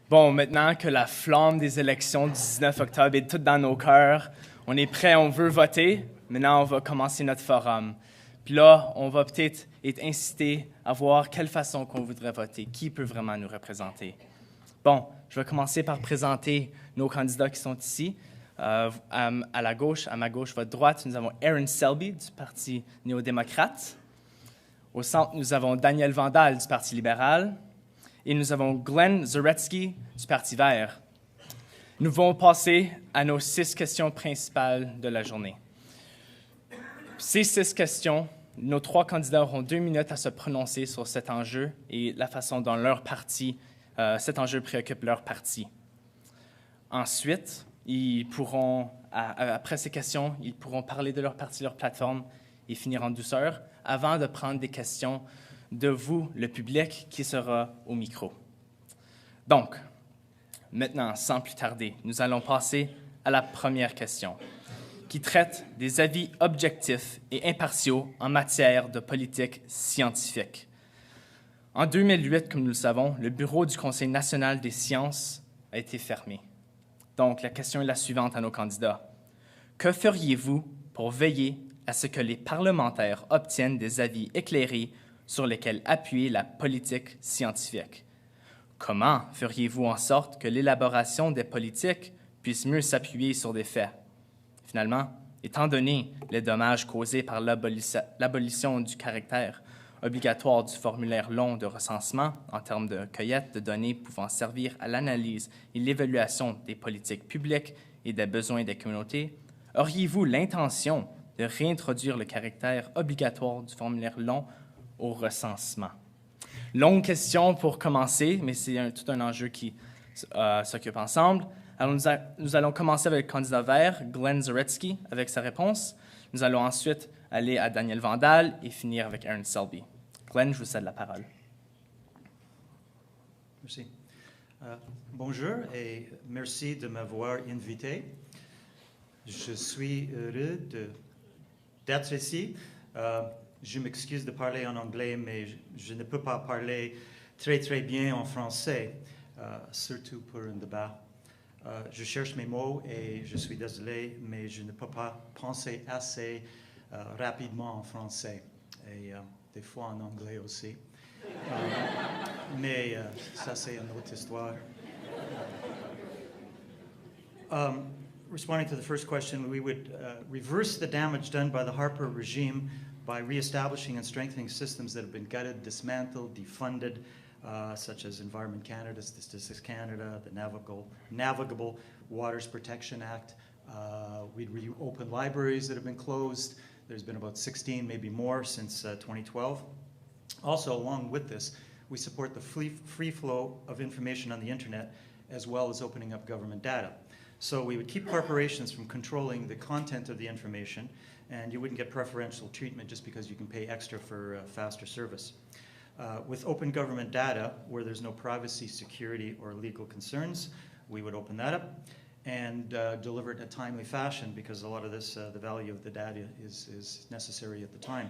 Bon, maintenant que la flamme des élections du 19 octobre est toute dans nos cœurs, on est prêt, on veut voter. Maintenant, on va commencer notre forum. Puis là, on va peut-être être incité à voir quelle façon qu'on voudrait voter, qui peut vraiment nous représenter. Bon, je vais commencer par présenter nos candidats qui sont ici. À la gauche, à ma gauche, votre droite, nous avons Aaron Selby du Parti néo-démocrate. Au centre, nous avons Daniel Vandal du Parti libéral. Et nous avons Glenn Zaretsky du Parti vert. Nous allons passer à nos 6 questions principales de la journée. Ces 6 questions, nos 3 candidats auront 2 minutes à se prononcer sur cet enjeu et la façon dont leur parti, cet enjeu préoccupe leur parti. Ensuite, ils pourront, après ces questions, ils pourront parler de leur parti, leur plateforme et finir en douceur avant de prendre des questions de vous, le public, qui sera au micro. Donc, maintenant, sans plus tarder, nous allons passer à la première question, qui traite des avis objectifs et impartiaux en matière de politique scientifique. En 2008, comme nous le savons, le bureau du Conseil national des sciences a été fermé. Donc, la question est la suivante à nos candidats. Que feriez-vous pour veiller à ce que les parlementaires obtiennent des avis éclairés sur lesquels appuyer la politique scientifique? Comment feriez-vous en sorte que l'élaboration des politiques puisse mieux s'appuyer sur des faits? Finalement, étant donné les dommages causés par l'abolition du caractère obligatoire du formulaire long de recensement en termes de cueillette de données pouvant servir à l'analyse et l'évaluation des politiques publiques et des besoins des communautés, auriez-vous l'intention de réintroduire le caractère obligatoire du formulaire long au recensement? Longue question pour commencer, mais c'est tout un enjeu qui s'occupe ensemble. Alors, nous allons commencer avec le candidat vert, Glenn Zaretsky, avec sa réponse. Nous allons ensuite aller à Daniel Vandal et finir avec Aaron Selby. Glenn, je vous cède la parole. Merci. Bonjour et merci de m'avoir invité. Je suis heureux d'être ici. Je m'excuse de parler en anglais, mais je ne peux pas parler très bien en français, surtout pour un débat. Je cherche mes mots et je suis désolé, mais je ne peux pas penser assez rapidement en français et des fois en anglais aussi. Mais ça, c'est une autre histoire. Responding to the first question, we would reverse the damage done by the Harper regime by reestablishing and strengthening systems that have been gutted, dismantled, defunded, such as Environment Canada, Statistics Canada, the Navigable Waters Protection Act. We'd reopen libraries that have been closed. There's been about 16, maybe more, since 2012. Also, along with this, we support the free flow of information on the internet, as well as opening up government data. So we would keep corporations from controlling the content of the information, and you wouldn't get preferential treatment just because you can pay extra for faster service. With open government data, where there's no privacy, security, or legal concerns, we would open that up and deliver it in a timely fashion, because a lot of this, the value of the data is necessary at the time.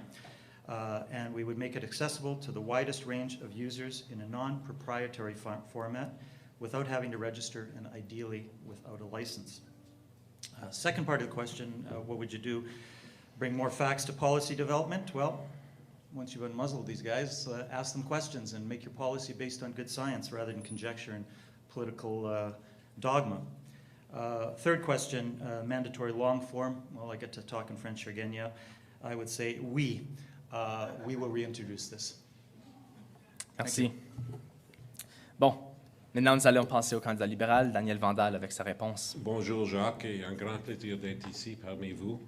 And we would make it accessible to the widest range of users in a non-proprietary format without having to register, and ideally without a license. Second part of the question, what would you do? Bring more facts to policy development? Well, once you've unmuzzled these guys, ask them questions and make your policy based on good science rather than conjecture and political dogma. Third question, mandatory long form. Well, I get to talk in French again, yeah. I would say we will reintroduce this. Merci. Bon, maintenant nous allons passer au candidat libéral, Daniel Vandal, avec sa réponse. Bonjour Jacques, et un grand plaisir d'être ici parmi vous.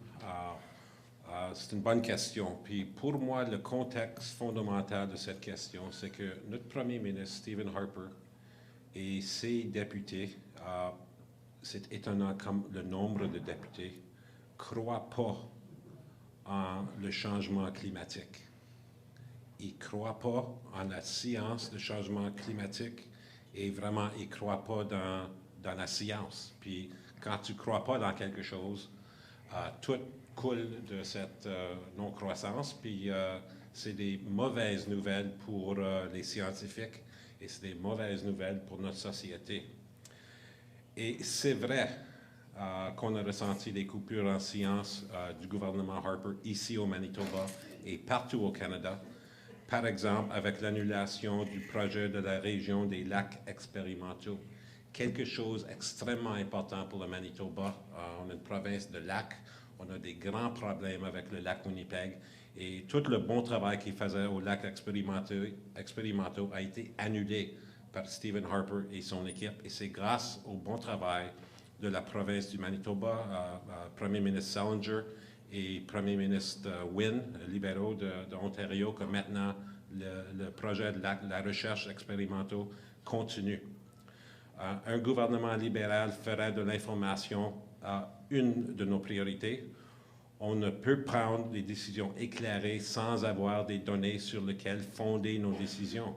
C'est une bonne question. Puis pour moi, le contexte fondamental de cette question, c'est que notre premier ministre, Stephen Harper, et ses députés, c'est étonnant comme le nombre de députés, ne croient pas en le changement climatique. Ils ne croient pas en la science du changement climatique et vraiment, ils ne croient pas dans la science. Puis quand tu ne crois pas dans quelque chose, tout coule de cette non-croissance, puis c'est des mauvaises nouvelles pour les scientifiques et c'est des mauvaises nouvelles pour notre société. Et c'est vrai qu'on a ressenti des coupures en sciences du gouvernement Harper ici au Manitoba et partout au Canada. Par exemple, avec l'annulation du projet de la région des lacs expérimentaux. Quelque chose d'extrêmement important pour le Manitoba. On est une province de lacs. On a des grands problèmes avec le lac Winnipeg. Et tout le bon travail qu'il faisait aux lacs expérimentaux a été annulé par Stephen Harper et son équipe. Et c'est grâce au bon travail de la province du Manitoba, Premier ministre Salinger et Premier ministre Wynne, libéraux d'Ontario, que maintenant le projet de la recherche expérimentale continue. Un gouvernement libéral ferait de l'information une de nos priorités. On ne peut prendre des décisions éclairées sans avoir des données sur lesquelles fonder nos décisions.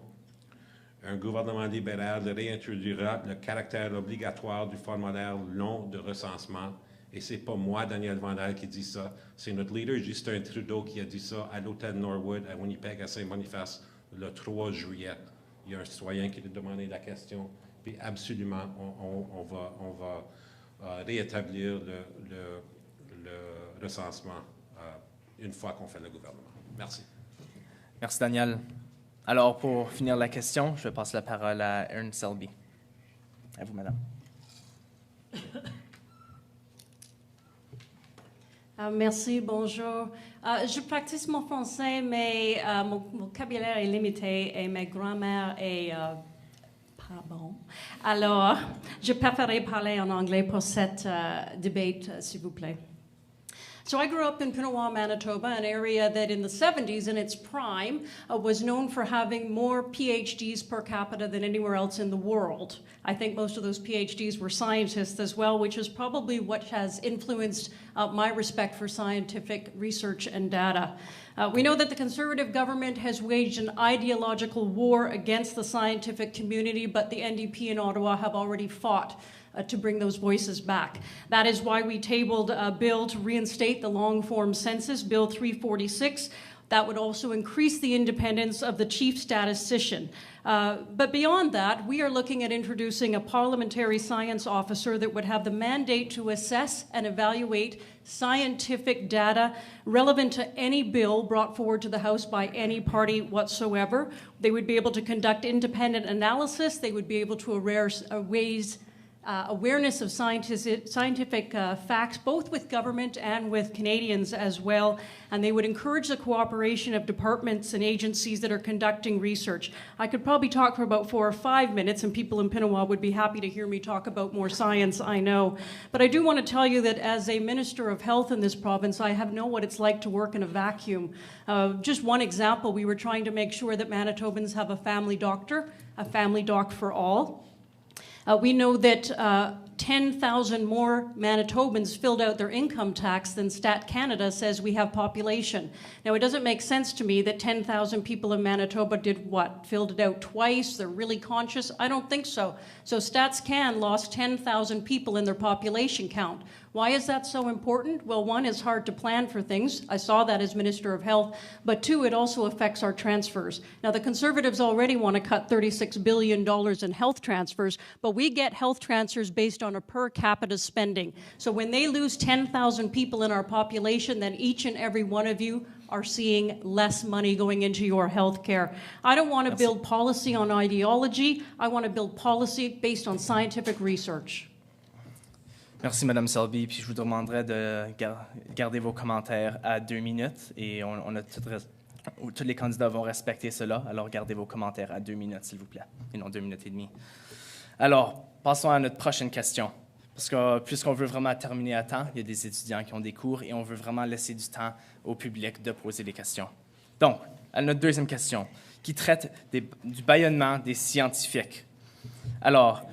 Un gouvernement libéral réintroduira le caractère obligatoire du formulaire long de recensement. Et ce n'est pas moi, Daniel Vandal, qui dit ça. C'est notre leader, Justin Trudeau, qui a dit ça à l'hôtel Norwood, à Winnipeg, à Saint-Boniface, le 3 juillet. Il y a un citoyen qui a demandé la question. Puis absolument, on va réétablir le recensement une fois qu'on fait le gouvernement. Merci. Merci, Daniel. Alors, pour finir la question, je vais passer la parole à Erin Selby. À vous, madame. Merci, bonjour. Je pratique mon français, mais mon vocabulaire est limité et ma grammaire est pas bon. Alors, je préférerais parler en anglais pour cette debate, s'il vous plaît. So I grew up in Pinawa, Manitoba, an area that in the 70s, in its prime, was known for having more PhDs per capita than anywhere else in the world. I think most of those PhDs were scientists as well, which is probably what has influenced my respect for scientific research and data. We know that the Conservative government has waged an ideological war against the scientific community, but the NDP in Ottawa have already fought to bring those voices back. That is why we tabled a bill to reinstate the long-form census, Bill 346. That would also increase the independence of the chief statistician. But beyond that, we are looking at introducing a parliamentary science officer that would have the mandate to assess and evaluate scientific data relevant to any bill brought forward to the House by any party whatsoever. They would be able to conduct independent analysis. They would be able to raise awareness of scientific facts, both with government and with Canadians as well, and they would encourage the cooperation of departments and agencies that are conducting research. I could probably talk for about 4 or 5 minutes, and people in Pinawa would be happy to hear me talk about more science, I know. But I do want to tell you that as a Minister of Health in this province, I know what it's like to work in a vacuum. Just one example, we were trying to make sure that Manitobans have a family doctor, a family doc for all. We know that 10,000 more Manitobans filled out their income tax than Stat Canada says we have population. Now, it doesn't make sense to me that 10,000 people in Manitoba did what? Filled it out twice? They're really conscious? I don't think so. So Stats Can lost 10,000 people in their population count. Why is that so important? Well, one, it's hard to plan for things. I saw that as Minister of Health. But two, it also affects our transfers. Now, the Conservatives already want to cut $36 billion in health transfers, but we get health transfers based on a per capita spending. So when they lose 10,000 people in our population, then each and every one of you are seeing less money going into your health care. I don't want to build policy on ideology. I want to build policy based on scientific research. Merci, Mme Selby. Puis je vous demanderai de garder vos commentaires à 2 minutes et tous les candidats vont respecter cela. Alors, gardez vos commentaires à 2 minutes, s'il vous plaît, et non 2 minutes et demie. Alors, passons à notre prochaine question. Parce que puisqu'on veut vraiment terminer à temps, il y a des étudiants qui ont des cours et on veut vraiment laisser du temps au public de poser des questions. Donc, à notre deuxième question, qui traite du bâillonnement des scientifiques. Alors,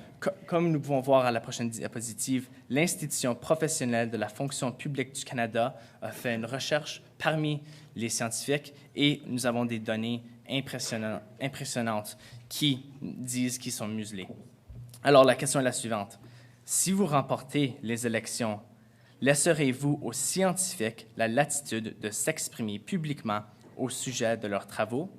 comme nous pouvons voir à la prochaine diapositive, l'Institution professionnelle de la fonction publique du Canada a fait une recherche parmi les scientifiques et nous avons des données impressionnantes qui disent qu'ils sont muselés. Alors, la question est la suivante. Si vous remportez les élections, laisserez-vous aux scientifiques la latitude de s'exprimer publiquement au sujet de leurs travaux?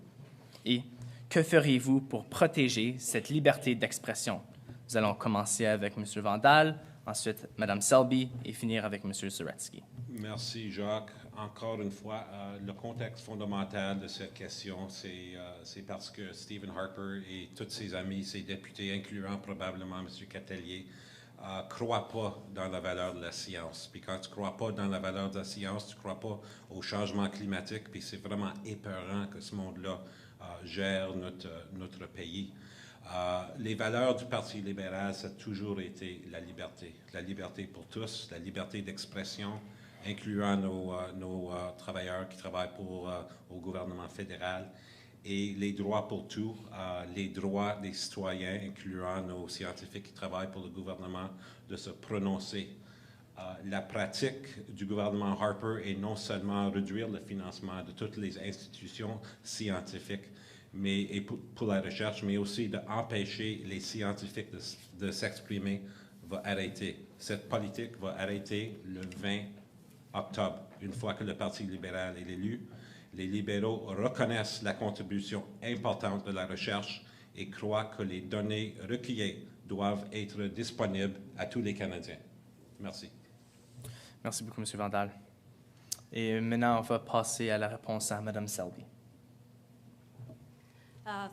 Et que feriez-vous pour protéger cette liberté d'expression? Nous allons commencer avec M. Vandal, ensuite Mme Selby et finir avec M. Zaretsky. Merci, Jacques. Encore une fois, le contexte fondamental de cette question, c'est parce que Stephen Harper et tous ses amis, ses députés, incluant probablement M. Catelier, ne croient pas dans la valeur de la science. Puis quand tu ne crois pas dans la valeur de la science, tu ne crois pas au changement climatique, puis c'est vraiment épeurant que ce monde-là gère notre pays. Les valeurs du Parti libéral, ça a toujours été la liberté pour tous, la liberté d'expression, incluant nos travailleurs qui travaillent au gouvernement fédéral, et les droits pour tous, les droits des citoyens, incluant nos scientifiques qui travaillent pour le gouvernement, de se prononcer. La pratique du gouvernement Harper est non seulement réduire le financement de toutes les institutions scientifiques et pour la recherche, mais aussi d'empêcher les scientifiques de s'exprimer, va arrêter. Cette politique va arrêter le 20 octobre, une fois que le Parti libéral est élu. Les libéraux reconnaissent la contribution importante de la recherche et croient que les données recueillies doivent être disponibles à tous les Canadiens. Merci. Merci beaucoup, M. Vandal. Et maintenant, on va passer à la réponse à Mme Selby.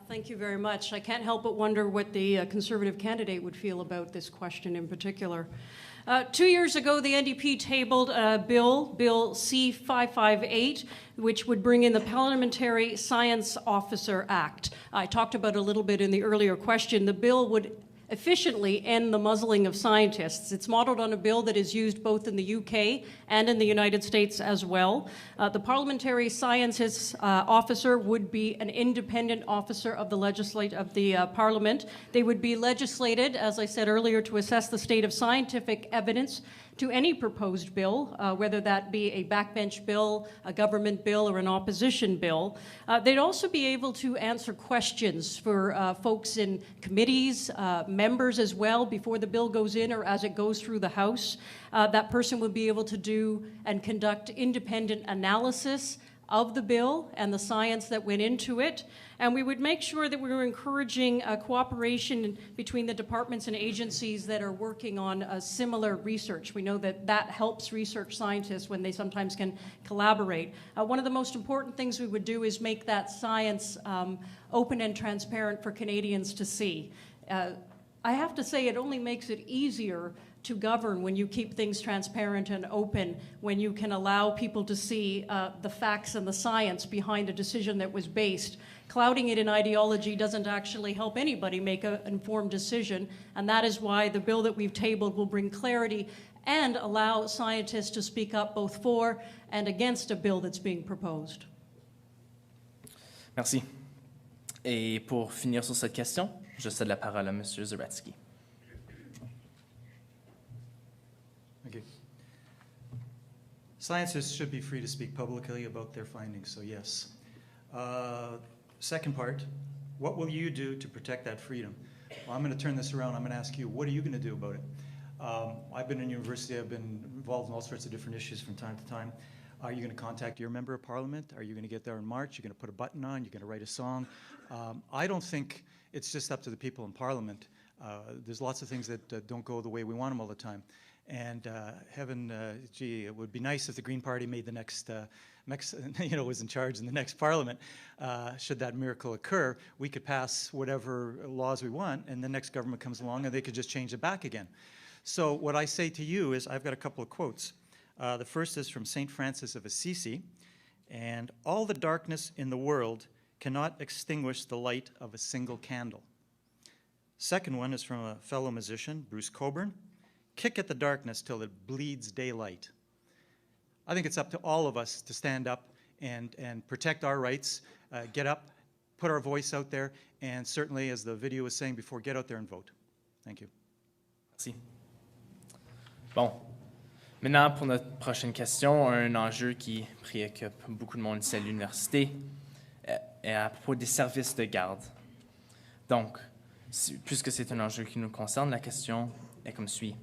Thank you very much. I can't help but wonder what the Conservative candidate would feel about this question in particular. 2 years ago, the NDP tabled a Bill C-558, which would bring in the Parliamentary Science Officer Act. I talked about it a little bit in the earlier question. The bill would efficiently end the muzzling of scientists. It's modeled on a bill that is used both in the UK and in the United States as well. The Parliamentary Sciences Officer would be an independent officer of the Parliament. They would be legislated, as I said earlier, to assess the state of scientific evidence to any proposed bill, whether that be a backbench bill, a government bill, or an opposition bill. They'd also be able to answer questions for folks in committees, members as well, before the bill goes in or as it goes through the House. That person would be able to do and conduct independent analysis of the bill and the science that went into it. And we would make sure that we were encouraging cooperation between the departments and agencies that are working on similar research. We know that that helps research scientists when they sometimes can collaborate. One of the most important things we would do is make that science open and transparent for Canadians to see. I have to say, it only makes it easier to govern when you keep things transparent and open, when you can allow people to see the facts and the science behind a decision that was based. Clouding it in ideology doesn't actually help anybody make an informed decision, and that is why the bill that we've tabled will bring clarity and allow scientists to speak up both for and against a bill that's being proposed. Merci. Et pour finir sur cette question, je cède la parole à M. Zaretsky. Thank you. Scientists should be free to speak publicly about their findings, so yes. Second part, what will you do to protect that freedom? Well, I'm going to turn this around. I'm going to ask you, what are you going to do about it? I've been in university. I've been involved in all sorts of different issues from time to time. Are you going to contact your member of parliament? Are you going to get there in March? You're going to put a button on? You're going to write a song? I don't think it's just up to the people in parliament. There's lots of things that don't go the way we want them all the time. And it would be nice if the Green Party made the next, was in charge in the next parliament. Should that miracle occur, we could pass whatever laws we want, and the next government comes along and they could just change it back again. So what I say to you is, I've got a couple of quotes. The first is from St. Francis of Assisi, and all the darkness in the world cannot extinguish the light of a single candle. Second one is from a fellow musician, Bruce Cockburn. Kick at the darkness till it bleeds daylight. I think it's up to all of us to stand up and protect our rights, get up, put our voice out there, and certainly, as the video was saying before, get out there and vote. Thank you. Merci. Bon. Maintenant, pour notre prochaine question, un enjeu qui préoccupe beaucoup de monde ici à l'université est à propos des services de garde. Donc, puisque c'est un enjeu qui nous concerne, la question est comme suit.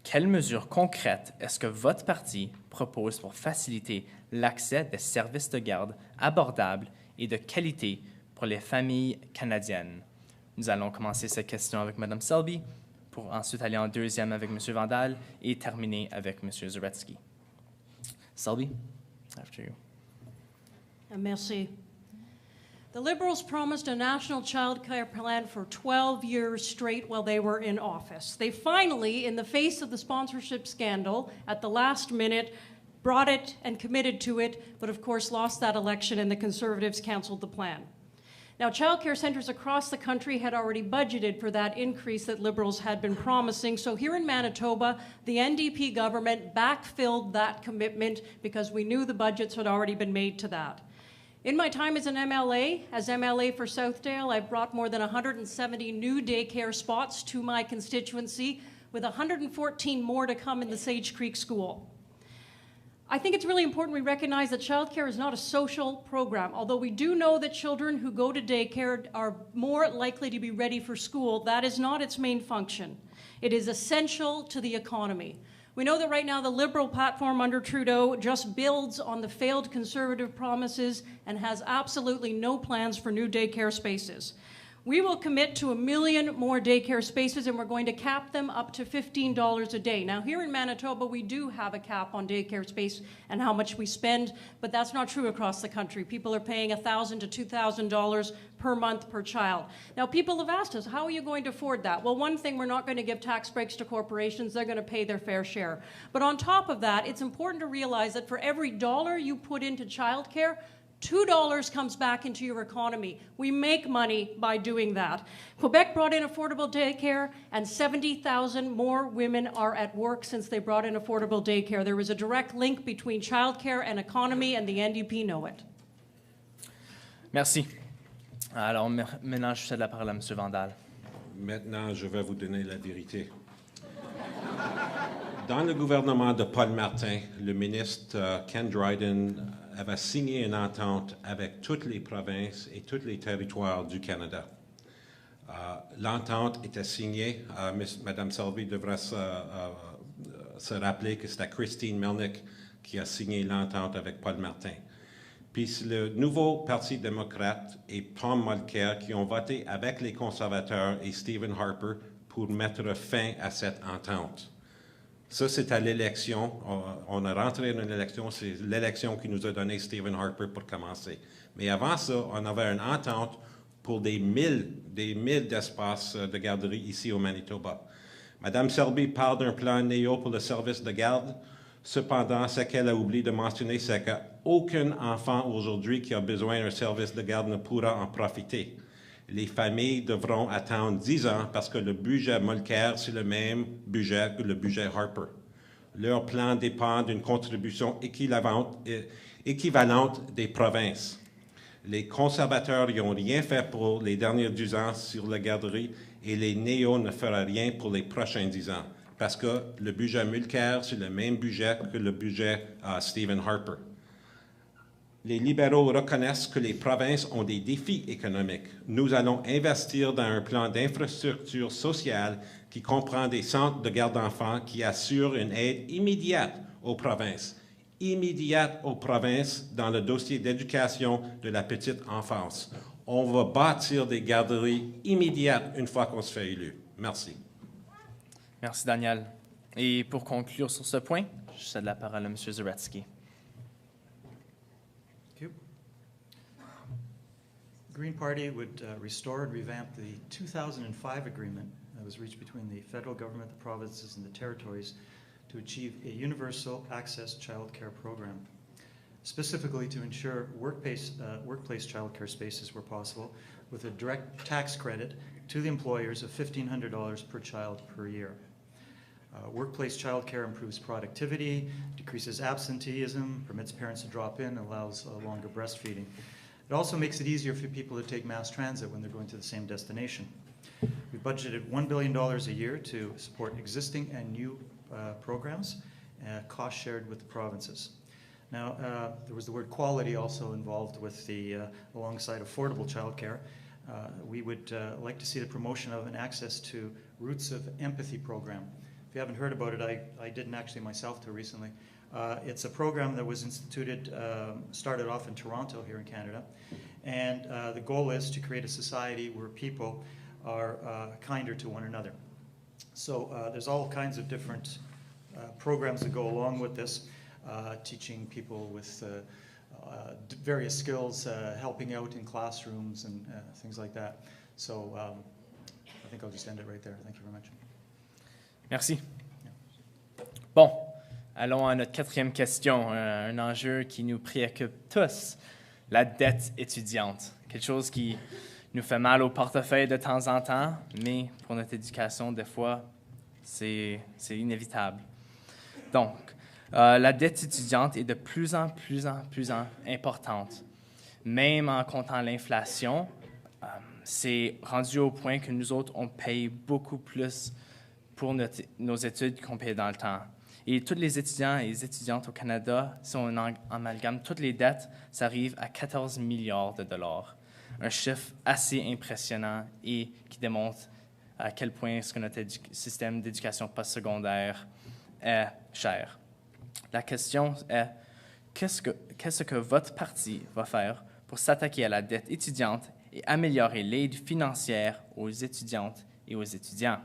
Quelles mesures concrètes est-ce que votre parti propose pour faciliter l'accès des services de garde abordables et de qualité pour les familles canadiennes? Nous allons commencer cette question avec Mme Selby, pour ensuite aller en deuxième avec M. Vandal et terminer avec M. Zaretsky. Selby, after you. Merci. The Liberals promised a national child care plan for 12 years straight while they were in office. They finally, in the face of the sponsorship scandal, at the last minute, brought it and committed to it, but of course lost that election and the Conservatives canceled the plan. Now, child care centres across the country had already budgeted for that increase that Liberals had been promising. So here in Manitoba, the NDP government backfilled that commitment because we knew the budgets had already been made to that. In my time as an MLA, as MLA for Southdale, I've brought more than 170 new daycare spots to my constituency, with 114 more to come in the Sage Creek School. I think it's really important we recognize that childcare is not a social program. Although we do know that children who go to daycare are more likely to be ready for school, that is not its main function. It is essential to the economy. We know that right now the Liberal platform under Trudeau just builds on the failed Conservative promises and has absolutely no plans for new daycare spaces. We will commit to 1 million more daycare spaces, and we're going to cap them up to $15 a day. Now, here in Manitoba, we do have a cap on daycare space and how much we spend, but that's not true across the country. People are paying $1,000 to $2,000 per month per child. Now, people have asked us, how are you going to afford that? Well, one thing, we're not going to give tax breaks to corporations. They're going to pay their fair share. But on top of that, it's important to realize that for every dollar you put into childcare, $2 comes back into your economy. We make money by doing that. Quebec brought in affordable daycare, and 70,000 more women are at work since they brought in affordable daycare. There is a direct link between childcare and economy, and the NDP know it. Merci. Alors, maintenant, je cède la parole à M. Vandal. Maintenant, je vais vous donner la vérité. Dans le gouvernement de Paul Martin, le ministre Ken Dryden avait signé une entente avec toutes les provinces et tous les territoires du Canada. L'entente était signée, Mme Selby devrait se rappeler que c'était Christine Melnick qui a signé l'entente avec Paul Martin. Puis c'est le nouveau Parti démocrate et Tom Mulcair qui ont voté avec les conservateurs et Stephen Harper pour mettre fin à cette entente. Ça, c'est à l'élection. On a rentré dans l'élection. C'est l'élection qui nous a donné Stephen Harper pour commencer. Mais avant ça, on avait une entente pour des milles d'espaces de garderie ici au Manitoba. Mme Selby parle d'un plan néo pour le service de garde. Cependant, ce qu'elle a oublié de mentionner, c'est qu'aucun enfant aujourd'hui qui a besoin d'un service de garde ne pourra en profiter. Les familles devront attendre 10 ans parce que le budget Mulcair, c'est le même budget que le budget Harper. Leur plan dépend d'une contribution équivalente des provinces. Les conservateurs n'ont rien fait pour les derniers 10 ans sur la garderie et les néos ne feront rien pour les prochains 10 ans parce que le budget Mulcair, c'est le même budget que le budget Stephen Harper. Les libéraux reconnaissent que les provinces ont des défis économiques. Nous allons investir dans un plan d'infrastructure sociale qui comprend des centres de garde d'enfants qui assurent une aide immédiate aux provinces. Immédiate aux provinces dans le dossier d'éducation de la petite enfance. On va bâtir des garderies immédiates une fois qu'on se fait élu. Merci. Merci, Daniel. Et pour conclure sur ce point, je cède la parole à M. Zaretsky. The Green Party would restore and revamp the 2005 agreement that was reached between the federal government, the provinces, and the territories to achieve a universal access child care program, specifically to ensure workplace child care spaces were possible with a direct tax credit to the employers of $1,500 per child per year. Workplace child care improves productivity, decreases absenteeism, permits parents to drop in, and allows longer breastfeeding. It also makes it easier for people to take mass transit when they're going to the same destination. We budgeted $1 billion a year to support existing and new programs, cost shared with the provinces. Now, there was the word quality also involved with the, alongside affordable childcare. We would like to see the promotion of an access to Roots of Empathy program. If you haven't heard about it, I didn't actually myself till recently. It's a program that was instituted, started off in Toronto here in Canada, and the goal is to create a society where people are kinder to one another. So there's all kinds of different programs that go along with this, teaching people with various skills, helping out in classrooms and things like that. So I think I'll just end it right there. Thank you very much. Merci. Bon, allons à notre quatrième question, un enjeu qui nous préoccupe tous, la dette étudiante. Quelque chose qui nous fait mal au portefeuille de temps en temps, mais pour notre éducation, des fois, c'est inévitable. Donc, la dette étudiante est de plus en plus importante. Même en comptant l'inflation, c'est rendu au point que nous autres, on paye beaucoup plus pour nos études qu'on paye dans le temps. Et tous les étudiants et les étudiantes au Canada, si on amalgame toutes les dettes, ça arrive à 14 milliards de dollars. Un chiffre assez impressionnant et qui démontre à quel point est-ce que notre système d'éducation postsecondaire est cher. La question est, qu'est-ce que votre parti va faire pour s'attaquer à la dette étudiante et améliorer l'aide financière aux étudiantes et aux étudiants?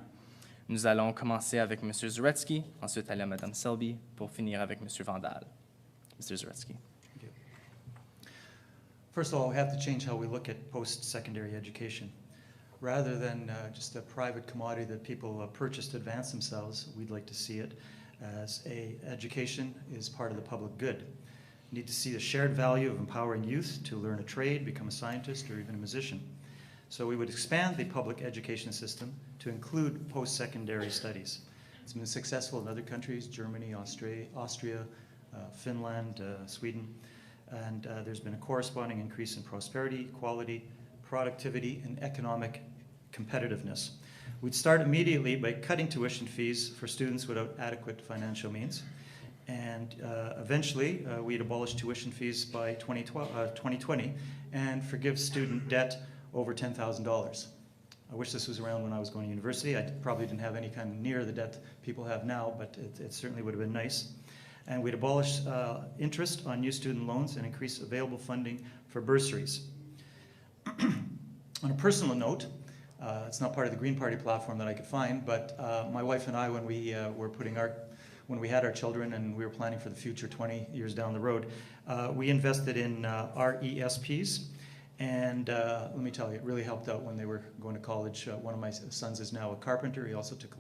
Nous allons commencer avec M. Zaretsky, ensuite aller à Mme Selby, pour finir avec M. Vandal. Mr. Zaretsky. First of all, we have to change how we look at post-secondary education. Rather than just a private commodity that people purchase to advance themselves, we'd like to see it as education is part of the public good. We need to see the shared value of empowering youth to learn a trade, become a scientist, or even a musician. So we would expand the public education system to include post-secondary studies. It's been successful in other countries, Germany, Austria, Finland, Sweden, and there's been a corresponding increase in prosperity, quality, productivity, and economic competitiveness. We'd start immediately by cutting tuition fees for students without adequate financial means, and eventually we'd abolish tuition fees by 2020 and forgive student debt over $10,000. I wish this was around when I was going to university. I probably didn't have any kind of near the debt people have now, but it certainly would have been nice. And we'd abolish interest on new student loans and increase available funding for bursaries. On a personal note, it's not part of the Green Party platform that I could find, but my wife and I, when we when we had our children and we were planning for the future 20 years down the road, we invested in RESPs. And let me tell you, it really helped out when they were going to college. One of my sons is now a carpenter. He also took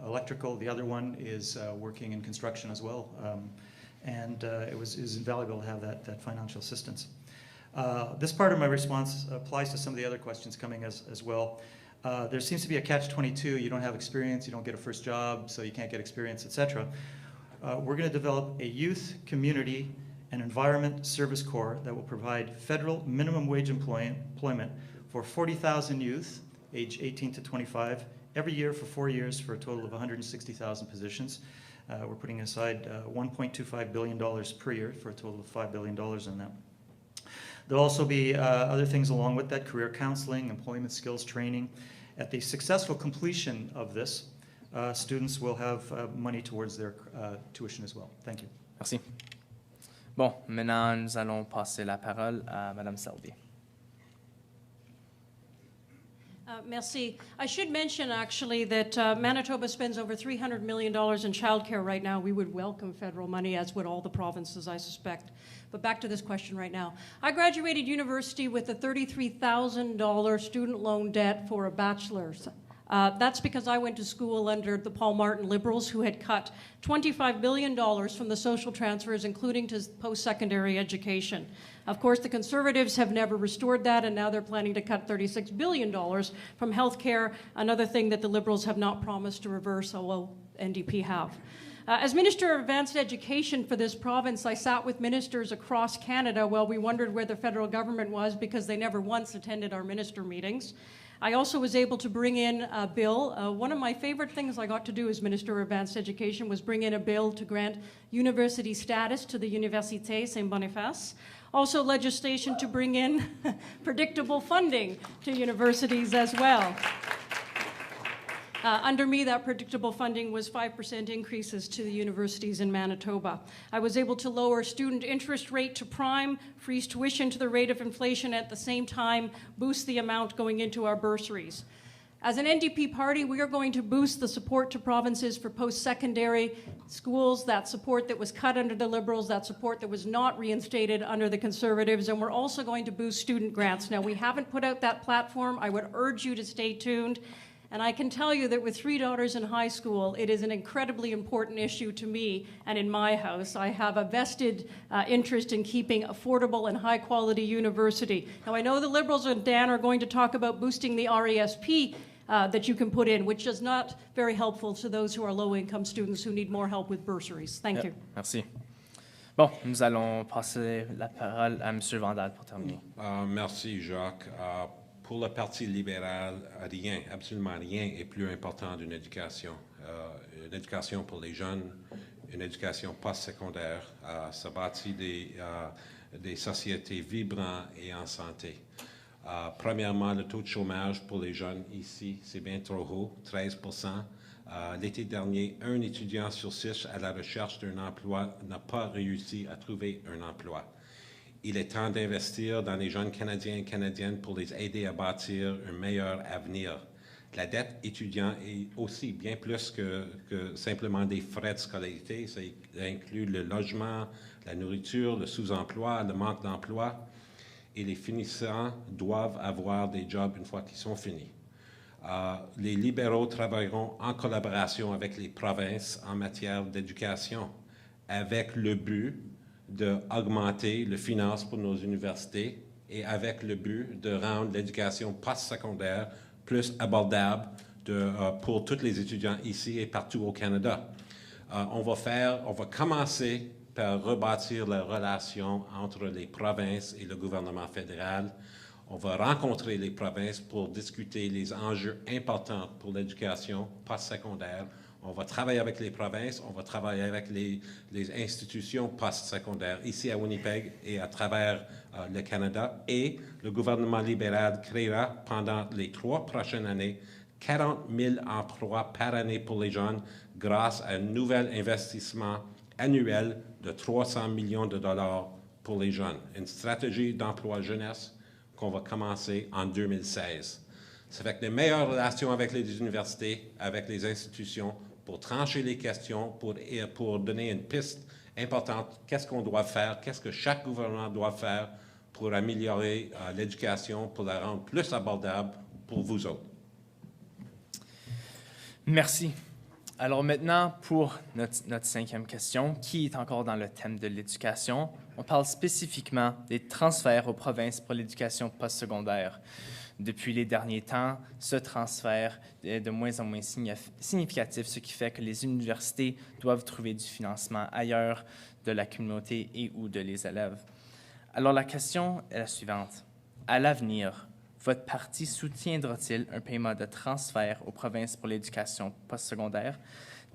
electrical. The other one is working in construction as well. And it was invaluable to have that financial assistance. This part of my response applies to some of the other questions coming as well. There seems to be a catch-22. You don't have experience, you don't get a first job, so you can't get experience, etc. We're going to develop a youth, community, and environment service corps that will provide federal minimum wage employment for 40,000 youth, age 18 to 25, every year for 4 years for a total of 160,000 positions. We're putting aside $1.25 billion per year for a total of $5 billion on that. There'll also be other things along with that, career counseling, employment skills training. At the successful completion of this, students will have money towards their tuition as well. Thank you. Merci. Bon, maintenant, nous allons passer la parole à Mme Selby. Merci. I should mention, actually, that Manitoba spends over $300 million in childcare right now. We would welcome federal money, as would all the provinces, I suspect. But back to this question right now. I graduated university with a $33,000 student loan debt for a bachelor's. That's because I went to school under the Paul Martin Liberals, who had cut $25 billion from the social transfers, including to post-secondary education. Of course, the Conservatives have never restored that, and now they're planning to cut $36 billion from health care, another thing that the Liberals have not promised to reverse, although NDP have. As Minister of Advanced Education for this province, I sat with ministers across Canada while we wondered where the federal government was because they never once attended our minister meetings. I also was able to bring in a bill. One of my favorite things I got to do as Minister of Advanced Education was bring in a bill to grant university status to the Université Saint-Boniface. Also legislation to bring in predictable funding to universities as well. Under me, that predictable funding was 5% increases to the universities in Manitoba. I was able to lower student interest rate to prime, freeze tuition to the rate of inflation, at the same time boost the amount going into our bursaries. As an NDP party, we are going to boost the support to provinces for post-secondary schools, that support that was cut under the Liberals, that support that was not reinstated under the Conservatives, and we're also going to boost student grants. Now, we haven't put out that platform. I would urge you to stay tuned. And I can tell you that with 3 daughters in high school, it is an incredibly important issue to me and in my house. I have a vested interest in keeping affordable and high-quality university. Now, I know the Liberals and Dan are going to talk about boosting the RESP that you can put in, which is not very helpful to those who are low-income students who need more help with bursaries. Thank you. Merci. Bon, nous allons passer la parole à M. Vandal pour terminer. Merci, Jacques. Pour le Parti libéral, rien, absolument rien est plus important d'une éducation. Une éducation pour les jeunes, une éducation post-secondaire, ça bâtit des sociétés vibrantes et en santé. Premièrement, le taux de chômage pour les jeunes ici, c'est bien trop haut, 13%. L'été dernier, 1 étudiant sur 6 à la recherche d'un emploi n'a pas réussi à trouver un emploi. Il est temps d'investir dans les jeunes Canadiens et Canadiennes pour les aider à bâtir un meilleur avenir. La dette étudiante est aussi bien plus que simplement des frais de scolarité. Ça inclut le logement, la nourriture, le sous-emploi, le manque d'emploi. Et les finissants doivent avoir des jobs une fois qu'ils sont finis. Les libéraux travailleront en collaboration avec les provinces en matière d'éducation, avec le but d'augmenter le finance pour nos universités et avec le but de rendre l'éducation post-secondaire plus abordable pour tous les étudiants ici et partout au Canada. On va commencer par rebâtir la relation entre les provinces et le gouvernement fédéral. On va rencontrer les provinces pour discuter les enjeux importants pour l'éducation post-secondaire. On va travailler avec les provinces, on va travailler avec les institutions post-secondaires ici à Winnipeg et à travers le Canada. Et le gouvernement libéral créera pendant les 3 prochaines années 40 000 emplois par année pour les jeunes grâce à un nouvel investissement annuel de 300 millions de dollars pour les jeunes. Une stratégie d'emploi jeunesse qu'on va commencer en 2016. Ça fait que les meilleures relations avec les universités, avec les institutions, pour trancher les questions, pour donner une piste importante, qu'est-ce qu'on doit faire, qu'est-ce que chaque gouvernement doit faire pour améliorer l'éducation, pour la rendre plus abordable pour vous autres. Merci. Alors maintenant, pour notre 5e question, qui est encore dans le thème de l'éducation, on parle spécifiquement des transferts aux provinces pour l'éducation postsecondaire. Depuis les derniers temps, ce transfert est de moins en moins significatif, ce qui fait que les universités doivent trouver du financement ailleurs de la communauté et ou de les élèves. Alors la question est la suivante. À l'avenir, votre parti soutiendra-t-il un paiement de transfert aux provinces pour l'éducation postsecondaire?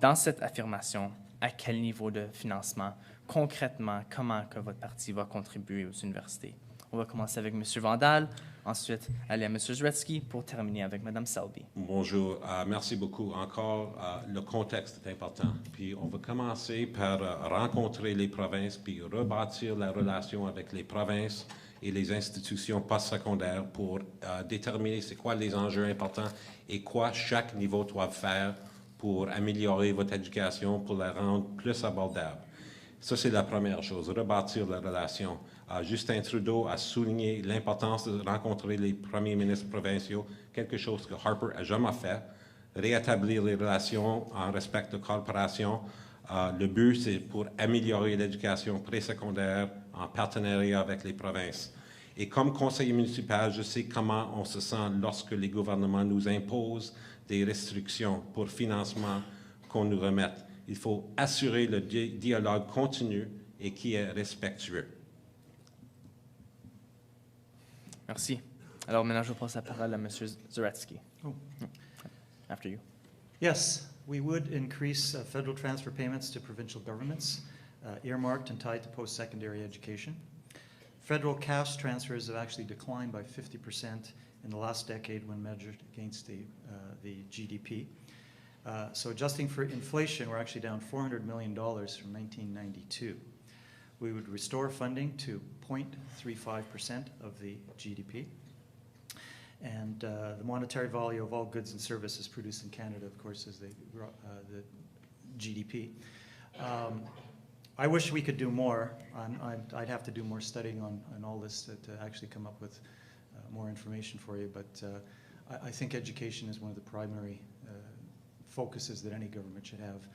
Dans cette affirmation, à quel niveau de financement? Concrètement, comment que votre parti va contribuer aux universités? On va commencer avec M. Vandal, ensuite aller à M. Zretsky pour terminer avec Mme Selby. Bonjour, merci beaucoup. Encore, le contexte est important. Puis on va commencer par rencontrer les provinces, puis rebâtir la relation avec les provinces et les institutions postsecondaires pour déterminer c'est quoi les enjeux importants et quoi chaque niveau doit faire pour améliorer votre éducation, pour la rendre plus abordable. Ça, c'est la première chose, rebâtir la relation. Justin Trudeau a souligné l'importance de rencontrer les premiers ministres provinciaux, quelque chose que Harper n'a jamais fait, rétablir les relations en respect de coopération. Le but, c'est pour améliorer l'éducation présecondaire en partenariat avec les provinces. Et comme conseiller municipal, je sais comment on se sent lorsque les gouvernements nous imposent des restrictions pour financement qu'on nous remette. Il faut assurer le dialogue continu et qui est respectueux. Merci. Alors maintenant, je passe la parole à M. Zretsky. Oh. After you. Yes, we would increase federal transfer payments to provincial governments, earmarked and tied to post-secondary education. Federal cash transfers have actually declined by 50% in the last decade when measured against the GDP. So adjusting for inflation, we're actually down $400 million from 1992. We would restore funding to 0.35% of the GDP. And the monetary value of all goods and services produced in Canada, of course, is the GDP. I wish we could do more. I'd have to do more studying on all this to actually come up with more information for you. But I think education is one of the primary focuses that any government should have.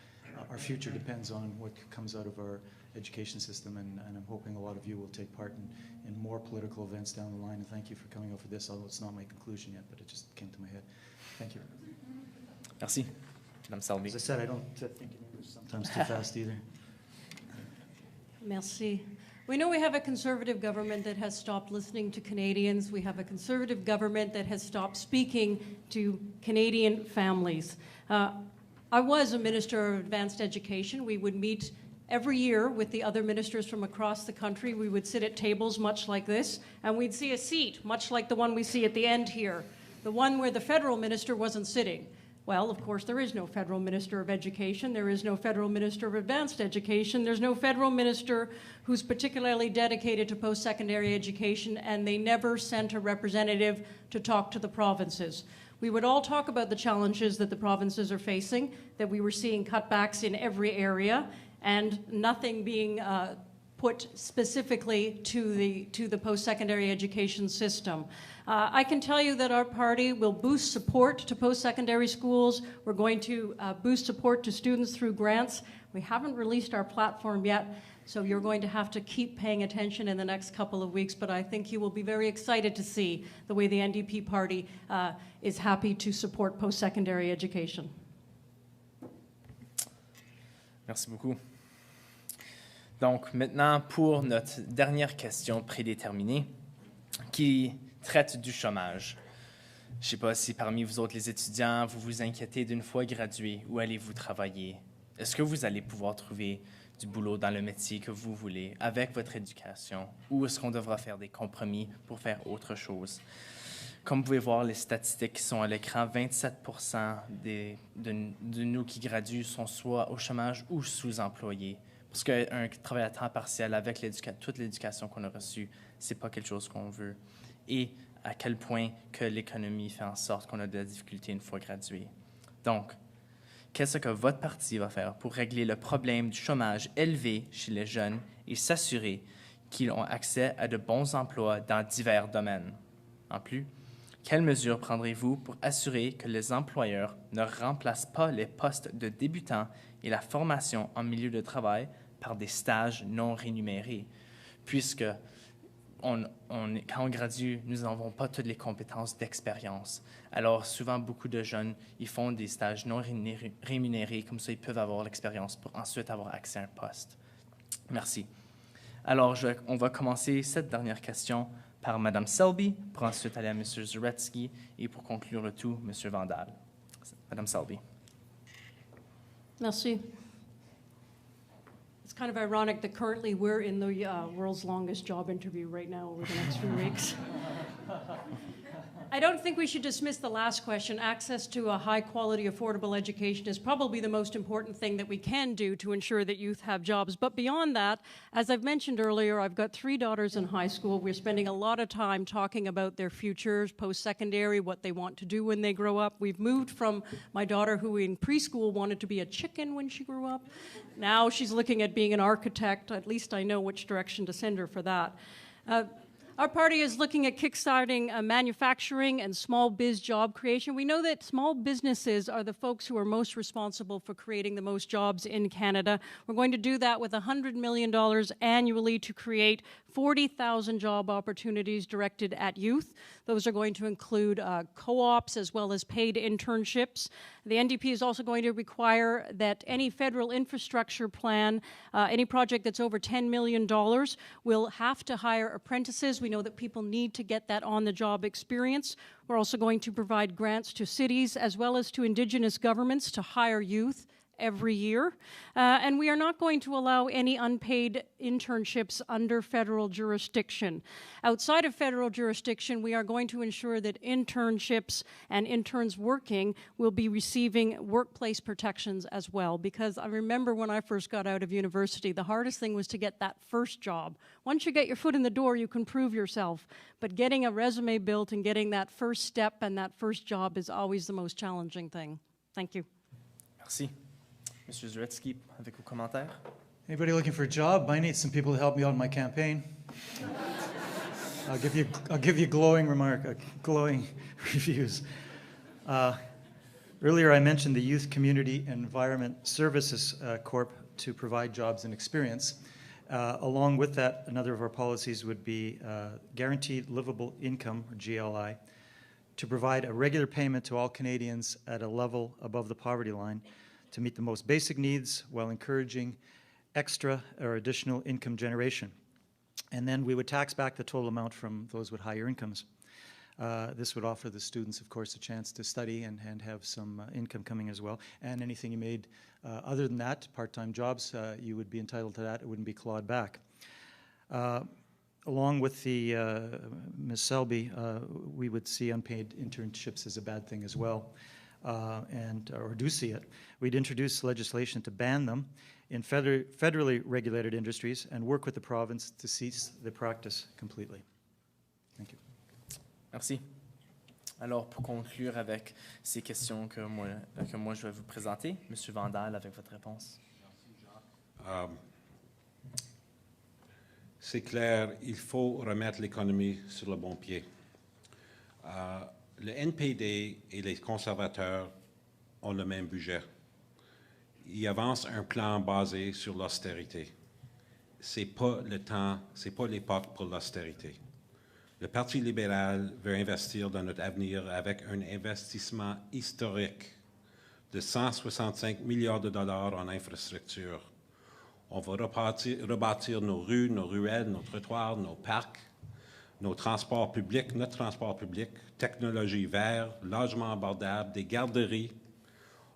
Our future depends on what comes out of our education system, and I'm hoping a lot of you will take part in more political events down the line. And thank you for coming out for this, although it's not my conclusion yet, but it just came to my head. Thank you. Merci. Madame Selby. As I said, I don't think English sometimes too fast either. Merci. We know we have a Conservative government that has stopped listening to Canadians. We have a Conservative government that has stopped speaking to Canadian families. I was a Minister of Advanced Education. We would meet every year with the other ministers from across the country. We would sit at tables much like this, and we'd see a seat, much like the one we see at the end here, the one where the federal minister wasn't sitting. Well, of course, there is no federal minister of education. There is no federal minister of advanced education. There's no federal minister who's particularly dedicated to post-secondary education, and they never sent a representative to talk to the provinces. We would all talk about the challenges that the provinces are facing, that we were seeing cutbacks in every area, and nothing being put specifically to the post-secondary education system. I can tell you that our party will boost support to post-secondary schools. We're going to boost support to students through grants. We haven't released our platform yet, so you're going to have to keep paying attention in the next couple of weeks, but I think you will be very excited to see the way the NDP party is happy to support post-secondary education. Merci beaucoup. Donc, maintenant, pour notre dernière question prédéterminée, qui traite du chômage. Je ne sais pas si parmi vous autres, les étudiants, vous vous inquiétez d'une fois gradué, où allez-vous travailler? Est-ce que vous allez pouvoir trouver du boulot dans le métier que vous voulez avec votre éducation, ou est-ce qu'on devra faire des compromis pour faire autre chose? Comme vous pouvez voir, les statistiques qui sont à l'écran, 27% de nous qui graduent sont soit au chômage ou sous-employés. Parce qu'un travail à temps partiel avec toute l'éducation qu'on a reçue, ce n'est pas quelque chose qu'on veut. Et à quel point que l'économie fait en sorte qu'on a de la difficulté une fois gradué. Donc, qu'est-ce que votre parti va faire pour régler le problème du chômage élevé chez les jeunes et s'assurer qu'ils ont accès à de bons emplois dans divers domaines? En plus, quelles mesures prendrez-vous pour assurer que les employeurs ne remplacent pas les postes de débutants et la formation en milieu de travail par des stages non rémunérés, puisque quand on gradue, nous n'avons pas toutes les compétences d'expérience. Alors, souvent, beaucoup de jeunes, ils font des stages non rémunérés, comme ça, ils peuvent avoir l'expérience pour ensuite avoir accès à un poste. Merci. Alors, on va commencer cette dernière question par Mme Selby, pour ensuite aller à M. Zaretsky, et pour conclure le tout, M. Vandal. Mme Selby. Merci. It's kind of ironic that currently we're in the world's longest job interview right now over the next few weeks. I don't think we should dismiss the last question. Access to a high-quality, affordable education is probably the most important thing that we can do to ensure that youth have jobs. But beyond that, as I've mentioned earlier, I've got 3 daughters in high school. We're spending a lot of time talking about their futures, post-secondary, what they want to do when they grow up. We've moved from my daughter, who in preschool wanted to be a chicken when she grew up. Now she's looking at being an architect. At least I know which direction to send her for that. Our party is looking at kickstarting manufacturing and small biz job creation. We know that small businesses are the folks who are most responsible for creating the most jobs in Canada. We're going to do that with $100 million annually to create 40,000 job opportunities directed at youth. Those are going to include co-ops as well as paid internships. The NDP is also going to require that any federal infrastructure plan, any project that's over $10 million, will have to hire apprentices. We know that people need to get that on-the-job experience. We're also going to provide grants to cities as well as to Indigenous governments to hire youth every year. And we are not going to allow any unpaid internships under federal jurisdiction. Outside of federal jurisdiction, we are going to ensure that internships and interns working will be receiving workplace protections as well. Because I remember when I first got out of university, the hardest thing was to get that first job. Once you get your foot in the door, you can prove yourself. But getting a resume built and getting that first step and that first job is always the most challenging thing. Thank you. Merci. Monsieur Zuretsky, avec vos commentaires? Anybody looking for a job? I need some people to help me out in my campaign. I'll give you glowing reviews. Earlier I mentioned the Youth Community Environment Services Corp to provide jobs and experience. Along with that, another of our policies would be Guaranteed Livable Income, or GLI, to provide a regular payment to all Canadians at a level above the poverty line to meet the most basic needs while encouraging extra or additional income generation. And then we would tax back the total amount from those with higher incomes. This would offer the students, of course, a chance to study and have some income coming as well. And anything you made other than that, part-time jobs, you would be entitled to that. It wouldn't be clawed back. Along with the Ms. Selby, we would see unpaid internships as a bad thing as well, or do see it. We'd introduce legislation to ban them in federally regulated industries and work with the province to cease the practice completely. Thank you. Merci. Alors, pour conclure avec ces questions que moi je vais vous présenter, M. Vandal, avec votre réponse. Merci, Jacques. C'est clair, il faut remettre l'économie sur le bon pied. Le NPD et les conservateurs ont le même budget. Ils avancent un plan basé sur l'austérité. Ce n'est pas le temps, ce n'est pas l'époque pour l'austérité. Le Parti libéral veut investir dans notre avenir avec un investissement historique de 165 milliards de dollars en infrastructure. On va rebâtir nos rues, nos ruelles, nos trottoirs, nos parcs, nos transports publics, notre transport public, technologie verte, logement abordable, des garderies.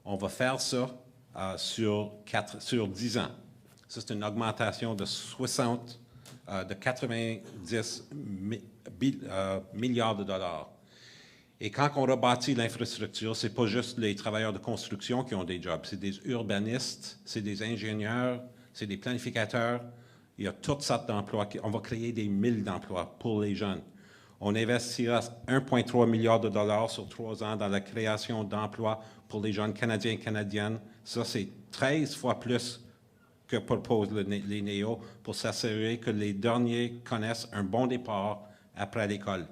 On va faire ça sur 10 ans. Ça, c'est une augmentation de 90 milliards de dollars. Et quand on rebâtit l'infrastructure, ce n'est pas juste les travailleurs de construction qui ont des jobs, c'est des urbanistes, c'est des ingénieurs, c'est des planificateurs. Il y a toutes sortes d'emplois. On va créer des 1000 d'emplois pour les jeunes. On investira 1,3 milliard de dollars sur 3 ans dans la création d'emplois pour les jeunes Canadiens et Canadiennes. Ça, c'est 13 fois plus que proposent les néos pour s'assurer que les derniers connaissent un bon départ après l'école.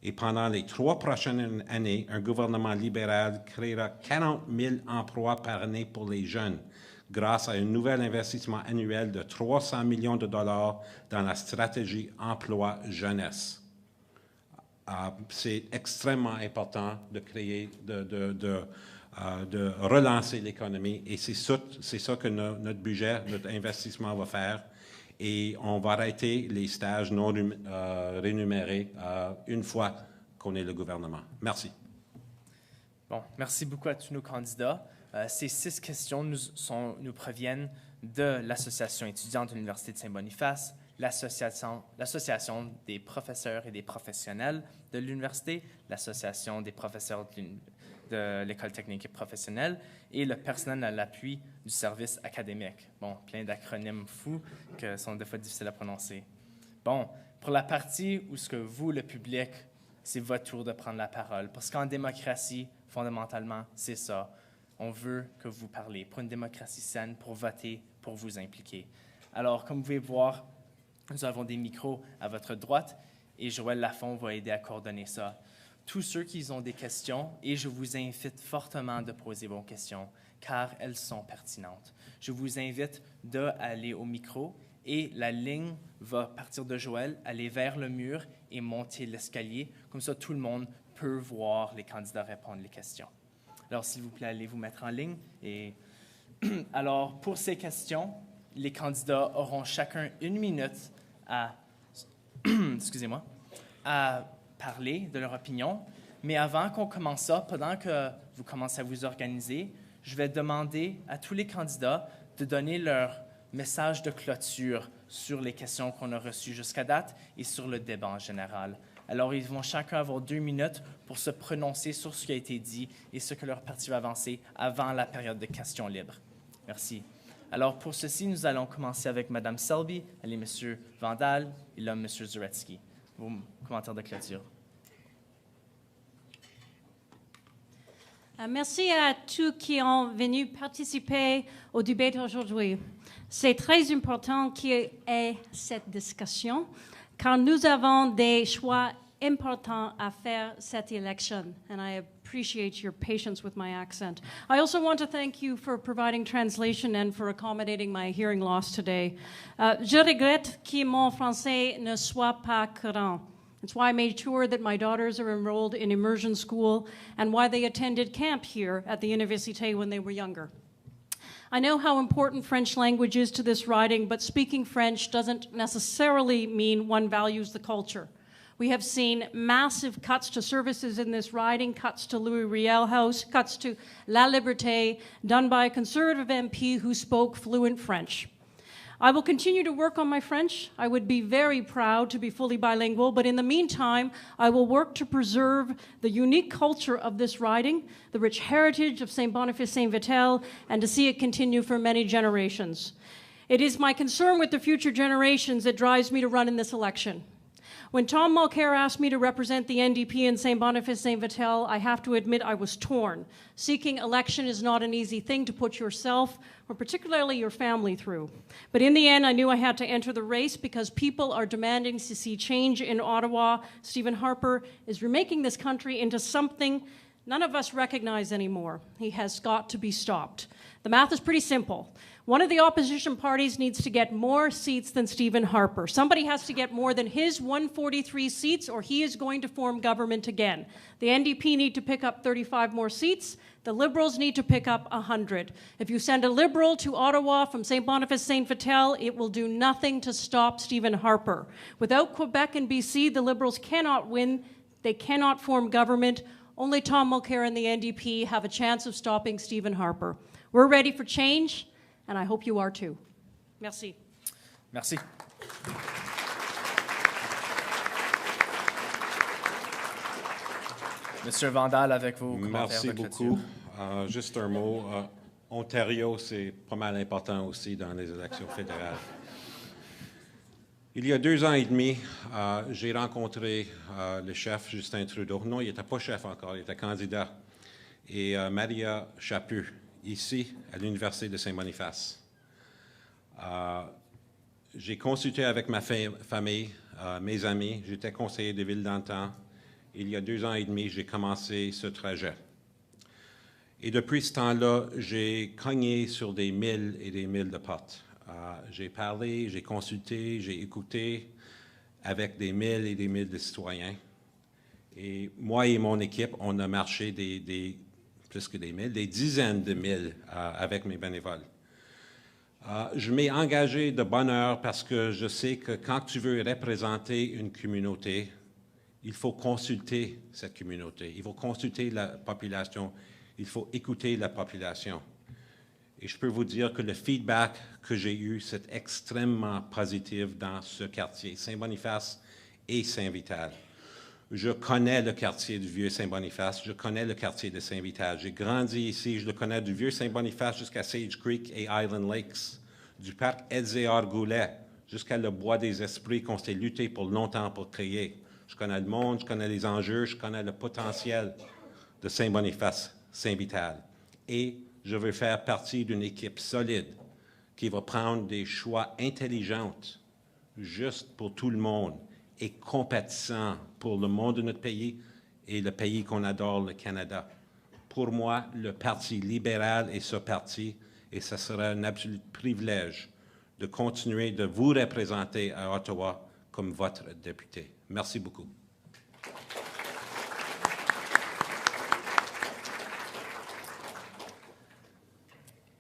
Et pendant les 3 prochaines années, un gouvernement libéral créera 40 000 emplois par année pour les jeunes, grâce à un nouvel investissement annuel de 300 millions de dollars dans la stratégie emploi jeunesse. C'est extrêmement important de créer, de relancer l'économie, et c'est ça que notre budget, notre investissement va faire. Et on va arrêter les stages non rémunérés une fois qu'on est le gouvernement. Merci. Bon, merci beaucoup à tous nos candidats. Ces 6 questions nous proviennent de l'Association étudiante de l'Université de Saint-Boniface, l'Association des professeurs et des professionnels de l'Université, l'Association des professeurs de l'École technique et professionnelle et le personnel à l'appui du service académique. Bon, plein d'acronymes fous qui sont des fois difficiles à prononcer. Bon, pour la partie où ce que vous, le public, c'est votre tour de prendre la parole. Parce qu'en démocratie, fondamentalement, c'est ça. On veut que vous parlez pour une démocratie saine, pour voter, pour vous impliquer. Alors, comme vous pouvez voir, nous avons des micros à votre droite et Joël Lafont va aider à coordonner ça. Tous ceux qui ont des questions, et je vous invite fortement de poser vos questions, car elles sont pertinentes. Je vous invite d'aller au micro et la ligne va partir de Joël, aller vers le mur et monter l'escalier. Comme ça, tout le monde peut voir les candidats répondre les questions. Alors, s'il vous plaît, allez vous mettre en ligne. Et alors, pour ces questions, les candidats auront chacun 1 minute à, à parler de leur opinion. Mais avant qu'on commence ça, pendant que vous commencez à vous organiser, je vais demander à tous les candidats de donner leur message de clôture sur les questions qu'on a reçues jusqu'à date et sur le débat en général. Alors, ils vont chacun avoir 2 minutes pour se prononcer sur ce qui a été dit et ce que leur parti va avancer avant la période de questions libres. Merci. Alors, pour ceci, nous allons commencer avec Mme Selby, elle est M. Vandal et là, M. Zaretsky. Vos commentaires de clôture. Merci à tous qui ont venu participer au débat aujourd'hui. C'est très important qu'il y ait cette discussion, car nous avons des choix importants à faire cette élection, and I appreciate your patience with my accent. I also want to thank you for providing translation and for accommodating my hearing loss today. Je regrette que mon français ne soit pas courant. It's why I made sure that my daughters are enrolled in immersion school and why they attended camp here at the Université when they were younger. I know how important French language is to this riding, but speaking French doesn't necessarily mean one values the culture. We have seen massive cuts to services in this riding, cuts to Louis Riel House, cuts to La Liberté, done by a Conservative MP who spoke fluent French. I will continue to work on my French. I would be very proud to be fully bilingual, but in the meantime, I will work to preserve the unique culture of this riding, the rich heritage of Saint-Boniface Saint-Vital, and to see it continue for many generations. It is my concern with the future generations that drives me to run in this election. When Tom Mulcair asked me to represent the NDP in Saint-Boniface Saint-Vital, I have to admit I was torn. Seeking election is not an easy thing to put yourself, or particularly your family, through. But in the end, I knew I had to enter the race because people are demanding to see change in Ottawa. Stephen Harper is remaking this country into something none of us recognize anymore. He has got to be stopped. The math is pretty simple. One of the opposition parties needs to get more seats than Stephen Harper. Somebody has to get more than his 143 seats or he is going to form government again. The NDP need to pick up 35 more seats. The Liberals need to pick up 100. If you send a Liberal to Ottawa from Saint-Boniface Saint-Vital, it will do nothing to stop Stephen Harper. Without Quebec and BC, the Liberals cannot win. They cannot form government. Only Tom Mulcair and the NDP have a chance of stopping Stephen Harper. We're ready for change, and I hope you are too. Merci. Merci. Monsieur Vandal, avec vos commentaires. Merci beaucoup. Juste un mot. Ontario, c'est pas mal important aussi dans les élections fédérales. Il y a 2 ans et demi, j'ai rencontré le chef Justin Trudeau. Non, il n'était pas chef encore, il était candidat. Et Maria Chaput, ici, à l'Université de Saint-Boniface. J'ai consulté avec ma famille, mes amis. J'étais conseiller de ville dans le temps. Il y a 2 ans et demi, j'ai commencé ce trajet. Et depuis ce temps-là, j'ai cogné sur des milles et des milles de portes. J'ai parlé, j'ai consulté, j'ai écouté avec des milles et des milles de citoyens. Et moi et mon équipe, on a marché plus que des milles, des dizaines de milles avec mes bénévoles. Je m'ai engagé de bonne heure parce que je sais que quand tu veux représenter une communauté, il faut consulter cette communauté, il faut consulter la population, il faut écouter la population. Et je peux vous dire que le feedback que j'ai eu, c'est extrêmement positif dans ce quartier, Saint-Boniface et Saint-Vital. Je connais le quartier du vieux Saint-Boniface, je connais le quartier de Saint-Vital. J'ai grandi ici, je le connais du vieux Saint-Boniface jusqu'à Sage Creek et Island Lakes, du parc Edzéard-Goulet jusqu'à le Bois des Esprits qu'on s'est lutté pour longtemps pour créer. Je connais le monde, je connais les enjeux, je connais le potentiel de Saint-Boniface, Saint-Vital. Et je veux faire partie d'une équipe solide qui va prendre des choix intelligents, juste pour tout le monde, et compétissants pour le monde de notre pays et le pays qu'on adore, le Canada. Pour moi, le Parti libéral est ce parti, et ce sera un absolu privilège de continuer de vous représenter à Ottawa comme votre député. Merci beaucoup.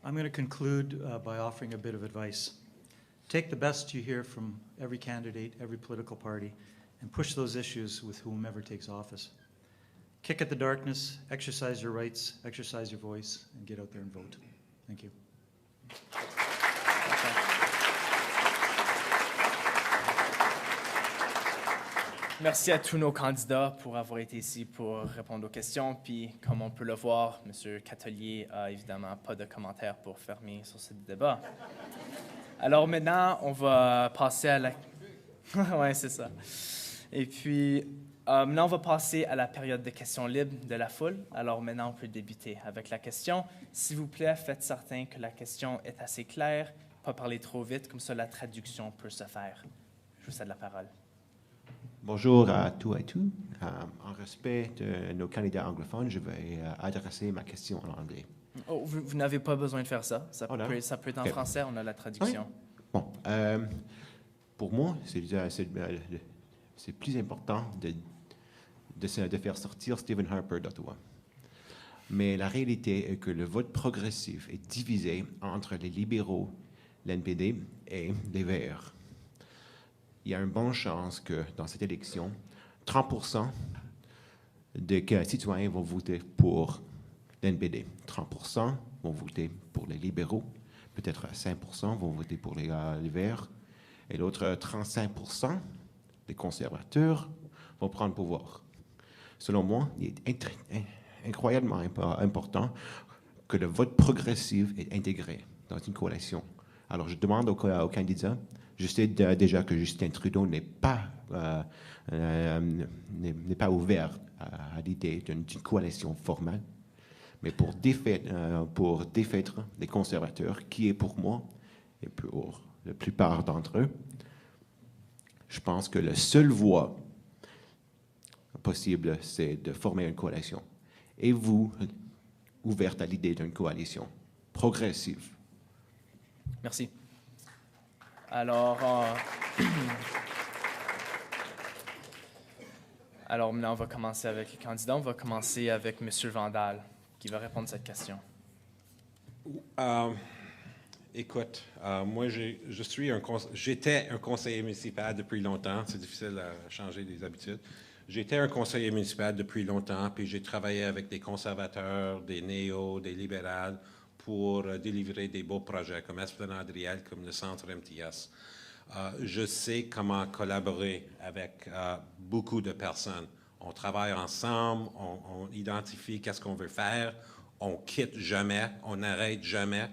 I'm going to conclude by offering a bit of advice. Take the best you hear from every candidate, every political party, and push those issues with whomever takes office. kick at the darkness, exercise your rights, exercise your voice, and get out there and vote. Thank you. Merci à tous nos candidats pour avoir été ici pour répondre aux questions. Puis, comme on peut le voir, M. Catelier a évidemment pas de commentaires pour fermer sur ce débat. Alors maintenant, on va passer à la... Oui, c'est ça. Et puis, maintenant, on va passer à la période de questions libres de la foule. Alors maintenant, on peut débuter avec la question. S'il vous plaît, faites certain que la question est assez claire, pas parler trop vite, comme ça la traduction peut se faire. Je vous cède la parole. Bonjour à tous et toutes. En respect de nos candidats anglophones, je vais adresser ma question en anglais. Oh, vous n'avez pas besoin de faire ça. Ça peut être en français, on a la traduction. Oui. Bon, pour moi, c'est plus important de faire sortir Stephen Harper d'Ottawa. Mais la réalité est que le vote progressif est divisé entre les libéraux, l'NPD et les Verts. Il y a une bonne chance que dans cette élection, 30% des citoyens vont voter pour l'NPD. 30% vont voter pour les libéraux. Peut-être 5% vont voter pour les Verts. Et l'autre 35% des conservateurs vont prendre le pouvoir. Selon moi, il est incroyablement important que le vote progressif est intégré dans une coalition. Alors, je demande aux candidats. Je sais déjà que Justin Trudeau n'est pas ouvert à l'idée d'une coalition formelle, mais pour défaire les conservateurs, qui est pour moi, et pour la plupart d'entre eux, je pense que la seule voie possible, c'est de former une coalition. Et vous, ouverte à l'idée d'une coalition progressive? Merci. Alors maintenant, on va commencer avec les candidats. On va commencer avec M. Vandal, qui va répondre à cette question. Écoute, moi, j'étais un conseiller municipal depuis longtemps. C'est difficile à changer les habitudes. J'étais un conseiller municipal depuis longtemps, puis j'ai travaillé avec des conservateurs, des néos, des libérales, pour délivrer des beaux projets comme Esplanade Riel, comme le centre MTS. Je sais comment collaborer avec beaucoup de personnes. On travaille ensemble, on identifie qu'est-ce qu'on veut faire, on quitte jamais, on n'arrête jamais.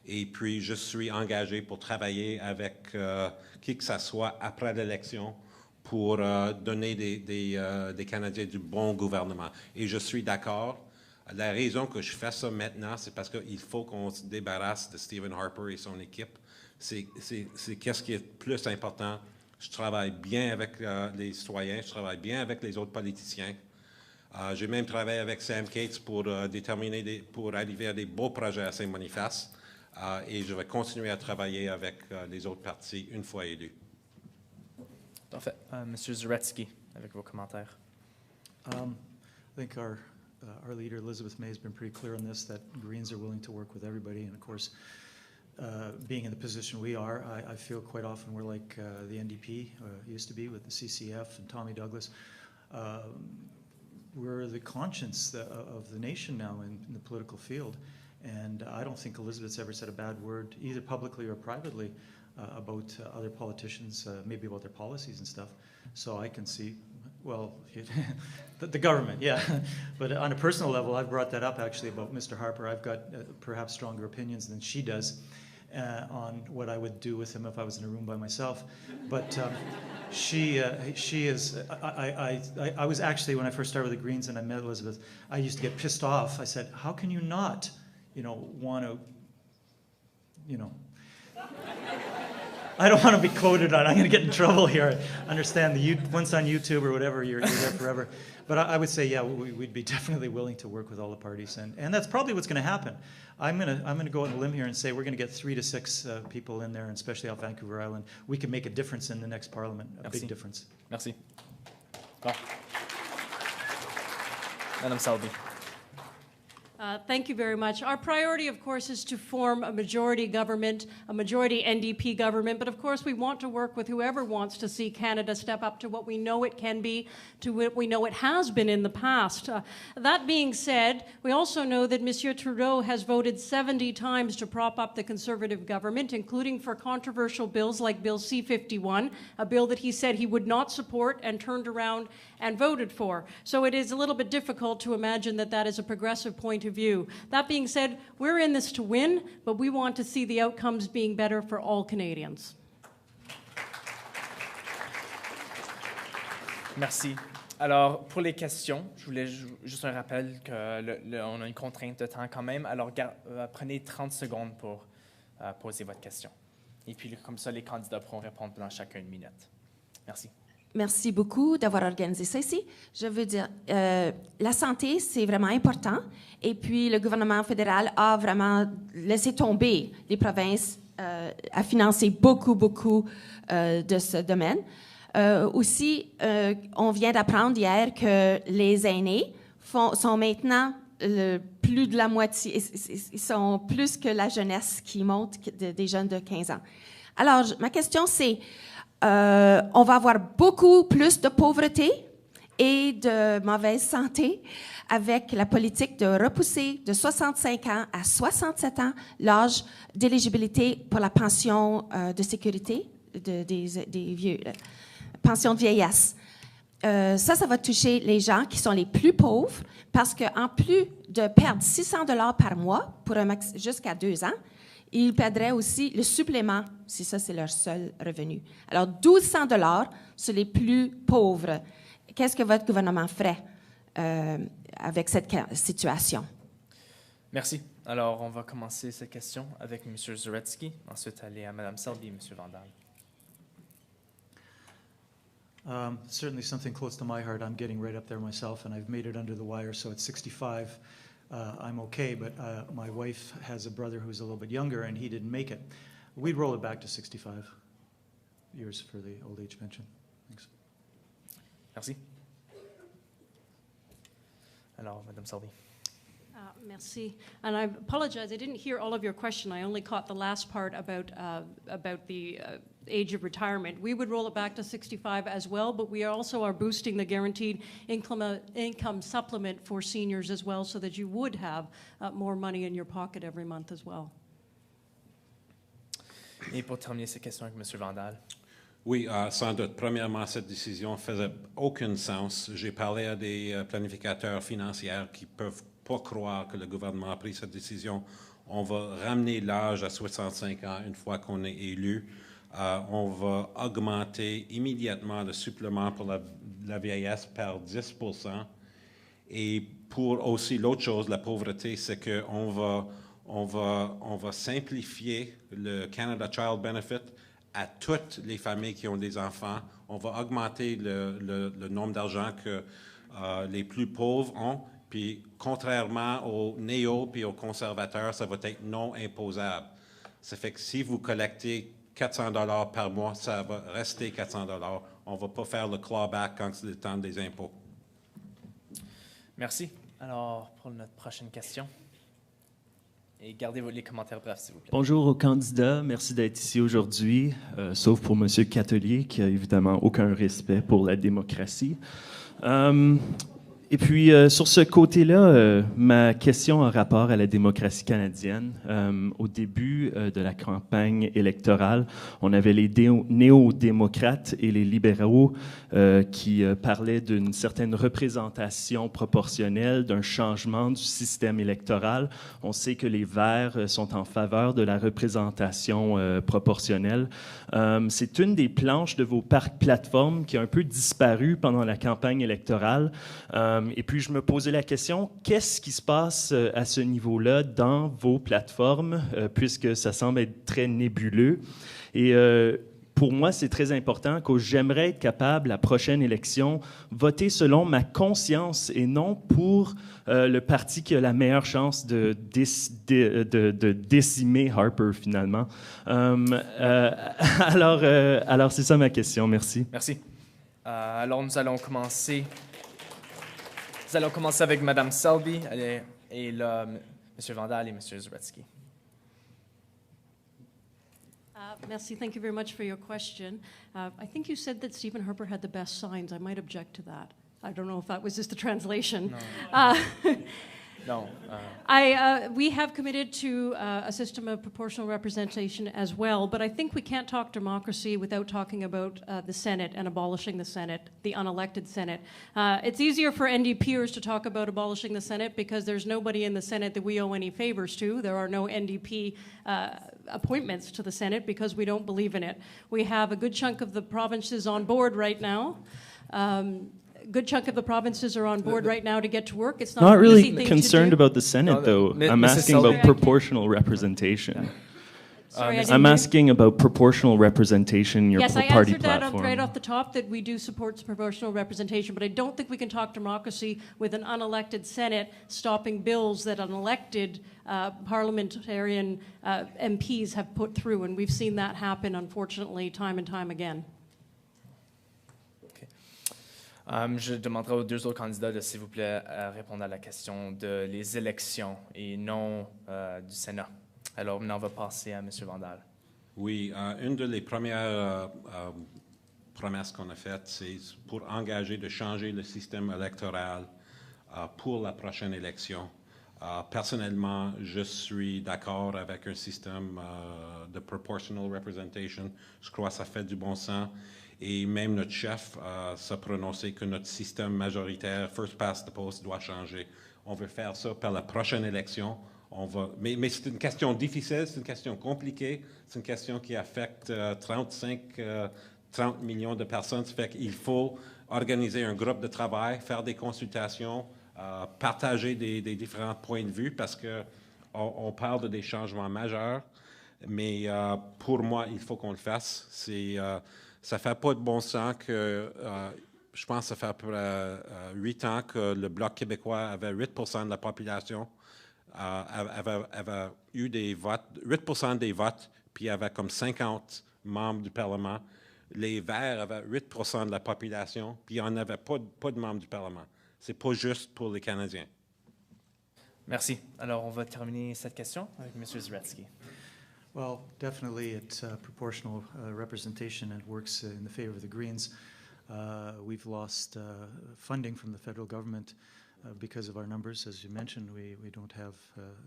Et puis, je suis engagé pour travailler avec qui que ce soit après l'élection pour donner des Canadiens du bon gouvernement. Et je suis d'accord. La raison que je fais ça maintenant, c'est parce qu'il faut qu'on se débarrasse de Stephen Harper et son équipe. C'est qu'est-ce qui est plus important. Je travaille bien avec les citoyens, je travaille bien avec les autres politiciens. J'ai même travaillé avec Sam Cates pour pour arriver à des beaux projets à Saint-Boniface. Et je vais continuer à travailler avec les autres partis une fois élus. Parfait. Monsieur Zaretsky, avec vos commentaires. I think our leader, Elizabeth May, has been pretty clear on this, that Greens are willing to work with everybody. And of course, being in the position we are, I feel quite often we're like the NDP used to be with the CCF and Tommy Douglas. We're the conscience of the nation now in the political field. And I don't think Elizabeth's ever said a bad word, either publicly or privately, about other politicians, maybe about their policies and stuff. So I can see, well, the government, yeah. But on a personal level, I've brought that up actually about Mr. Harper. I've got perhaps stronger opinions than she does on what I would do with him if I was in a room by myself. But she is, I was actually, when I first started with the Greens and I met Elizabeth, I used to get pissed off. I said, how can you not, want to, I don't want to be quoted on. I'm going to get in trouble here. I understand once on YouTube or whatever, you're there forever. But I would say, yeah, we'd be definitely willing to work with all the parties, and that's probably what's going to happen. I'm going to go on a limb here and say we're going to get 3 to 6 people in there, and especially off Vancouver Island. We can make a difference in the next Parliament, a big difference. Merci. Bon. Madame Salvi. Thank you very much. Our priority, of course, is to form a majority government, a majority NDP government, but of course we want to work with whoever wants to see Canada step up to what we know it can be, to what we know it has been in the past. That being said, we also know that Monsieur Trudeau has voted 70 times to prop up the Conservative government, including for controversial bills like Bill C-51, a bill that he said he would not support and turned around and voted for. So it is a little bit difficult to imagine that that is a progressive point of view. That being said, we're in this to win, but we want to see the outcomes being better for all Canadians. Merci. Alors, pour les questions, je voulais juste un rappel qu'on a une contrainte de temps quand même. Alors, prenez 30 secondes pour poser votre question. Et puis, comme ça, les candidats pourront répondre pendant chacun une minute. Merci. Merci beaucoup d'avoir organisé ça ici. Je veux dire, la santé, c'est vraiment important. Et puis, le gouvernement fédéral a vraiment laissé tomber les provinces à financer beaucoup de ce domaine. Aussi, on vient d'apprendre hier que les aînés sont maintenant plus de la moitié, ils sont plus que la jeunesse qui monte des jeunes de 15 ans. Alors, ma question, c'est... on va avoir beaucoup plus de pauvreté et de mauvaise santé avec la politique de repousser de 65 ans à 67 ans l'âge d'éligibilité pour la pension de sécurité des vieux, pension de vieillesse. Ça va toucher les gens qui sont les plus pauvres parce qu'en plus de perdre 600 $ par mois pour jusqu'à 2 ans, ils perdraient aussi le supplément, si ça, c'est leur seul revenu. Alors, 1 200 $ sur les plus pauvres. Qu'est-ce que votre gouvernement ferait avec cette situation? Merci. Alors, on va commencer cette question avec M. Zaretsky, ensuite aller à Mme Selby et M. Vandal. Certainly something close to my heart. I'm getting right up there myself, and I've made it under the wire, so at 65, I'm okay, but my wife has a brother who's a little bit younger, and he didn't make it. We'd roll it back to 65 years for the old age pension. Thanks. Merci. Alors, Mme Selby. Merci. And I apologize, I didn't hear all of your question. I only caught the last part about the age of retirement. We would roll it back to 65 as well, but we also are boosting the guaranteed income supplement for seniors as well, so that you would have more money in your pocket every month as well. Et pour terminer cette question avec M. Vandal. Oui, sans doute. Premièrement, cette décision ne faisait aucun sens. J'ai parlé à des planificateurs financiers qui ne peuvent pas croire que le gouvernement a pris cette décision. On va ramener l'âge à 65 ans une fois qu'on est élu. On va augmenter immédiatement le supplément pour la vieillesse par 10 %. Et pour aussi l'autre chose, la pauvreté, c'est qu'on va simplifier le Canada Child Benefit à toutes les familles qui ont des enfants. On va augmenter le nombre d'argent que les plus pauvres ont. Puis, contrairement aux néo puis aux conservateurs, ça va être non imposable. Ça fait que si vous collectez 400 $ par mois, ça va rester 400 $. On ne va pas faire le clawback quand c'est le temps des impôts. Merci. Alors, pour notre prochaine question. Et gardez les commentaires brefs, s'il vous plaît. Bonjour aux candidats. Merci d'être ici aujourd'hui, sauf pour M. Catelier, qui a évidemment aucun respect pour la démocratie. Et puis, sur ce côté-là, ma question a rapport à la démocratie canadienne. Au début de la campagne électorale, on avait les néo-démocrates et les libéraux qui parlaient d'une certaine représentation proportionnelle, d'un changement du système électoral. On sait que les Verts sont en faveur de la représentation proportionnelle. C'est une des planches de vos plateformes qui a un peu disparu pendant la campagne électorale. Et puis, je me posais la question, qu'est-ce qui se passe à ce niveau-là dans vos plateformes, puisque ça semble être très nébuleux. Et pour moi, c'est très important que j'aimerais être capable, la prochaine élection, voter selon ma conscience et non pour le parti qui a la meilleure chance de décimer Harper, finalement. Alors, c'est ça ma question. Merci. Merci. Alors, nous allons commencer avec Mme Selby. Elle est Et là, M. Vandal et M. Zaretsky. Merci. Thank you very much for your question. I think you said that Stephen Harper had the best signs. I might object to that. I don't know if that was just the translation. No. We have committed to a system of proportional representation as well, but I think we can't talk democracy without talking about the Senate and abolishing the Senate, the unelected Senate. It's easier for NDPers to talk about abolishing the Senate because there's nobody in the Senate that we owe any favors to. There are no NDP appointments to the Senate because we don't believe in it. We have a good chunk of the provinces on board right now. Good chunk of the provinces are on board right now to get to work. It's not an really easy thing concerned to do. about the Senate, though. I'm Mrs. asking Selby. about proportional representation. Sorry, I didn't I'm hear. asking about proportional representation in your Yes, I party answered that platform. right off the top, that we do support proportional representation, but I don't think we can talk democracy with an unelected Senate stopping bills that unelected parliamentarian MPs have put through, and we've seen that happen, unfortunately, time and time again. Je demanderai aux deux autres candidats de, s'il vous plaît, répondre à la question de les élections et non du Sénat. Alors, maintenant, on va passer à M. Vandal. Oui, une des premières promesses qu'on a faites, c'est pour engager de changer le système électoral pour la prochaine élection. Personnellement, je suis d'accord avec un système de proportional representation. Je crois que ça fait du bon sens. Et même notre chef s'est prononcé que notre système majoritaire, first past the post, doit changer. On veut faire ça par la prochaine élection. Mais c'est une question difficile, c'est une question compliquée, c'est une question qui affecte 30 millions de personnes. Ça fait qu'il faut organiser un groupe de travail, faire des consultations, partager des différents points de vue parce qu'on parle de des changements majeurs. Mais pour moi, il faut qu'on le fasse. Ça ne fait pas de bon sens que, je pense que ça fait à peu près 8 ans que le Bloc québécois avait 8% de la population, avait eu des votes, 8% des votes, puis avait comme 50 membres du Parlement. Les Verts avaient 8% de la population, puis on n'avait pas de membres du Parlement. Ce n'est pas juste pour les Canadiens. Merci. Alors, on va terminer cette question avec M. Zaretsky. Well, definitely it's proportional representation and works in the favor of the Greens. We've lost funding from the federal government because of our numbers. As you mentioned, we don't have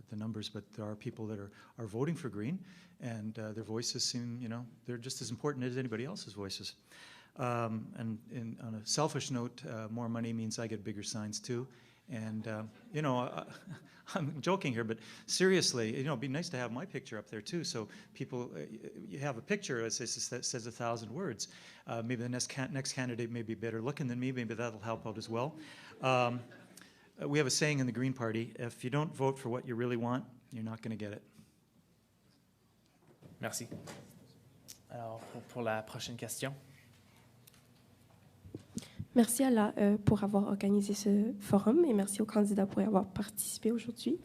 the numbers, but there are people that are voting for Green, and their voices seem, they're just as important as anybody else's voices. And on a selfish note, more money means I get bigger signs too. And, I'm joking here, but seriously, it'd be nice to have my picture up there too. So people, you have a picture that says 1,000 words. Maybe the next candidate may be better looking than me. Maybe that'll help out as well. We have a saying in the Green Party: if you don't vote for what you really want, you're not going to get it. Merci. Alors, pour la prochaine question. Merci Allah pour avoir organisé ce forum et merci aux candidats pour y avoir participé aujourd'hui.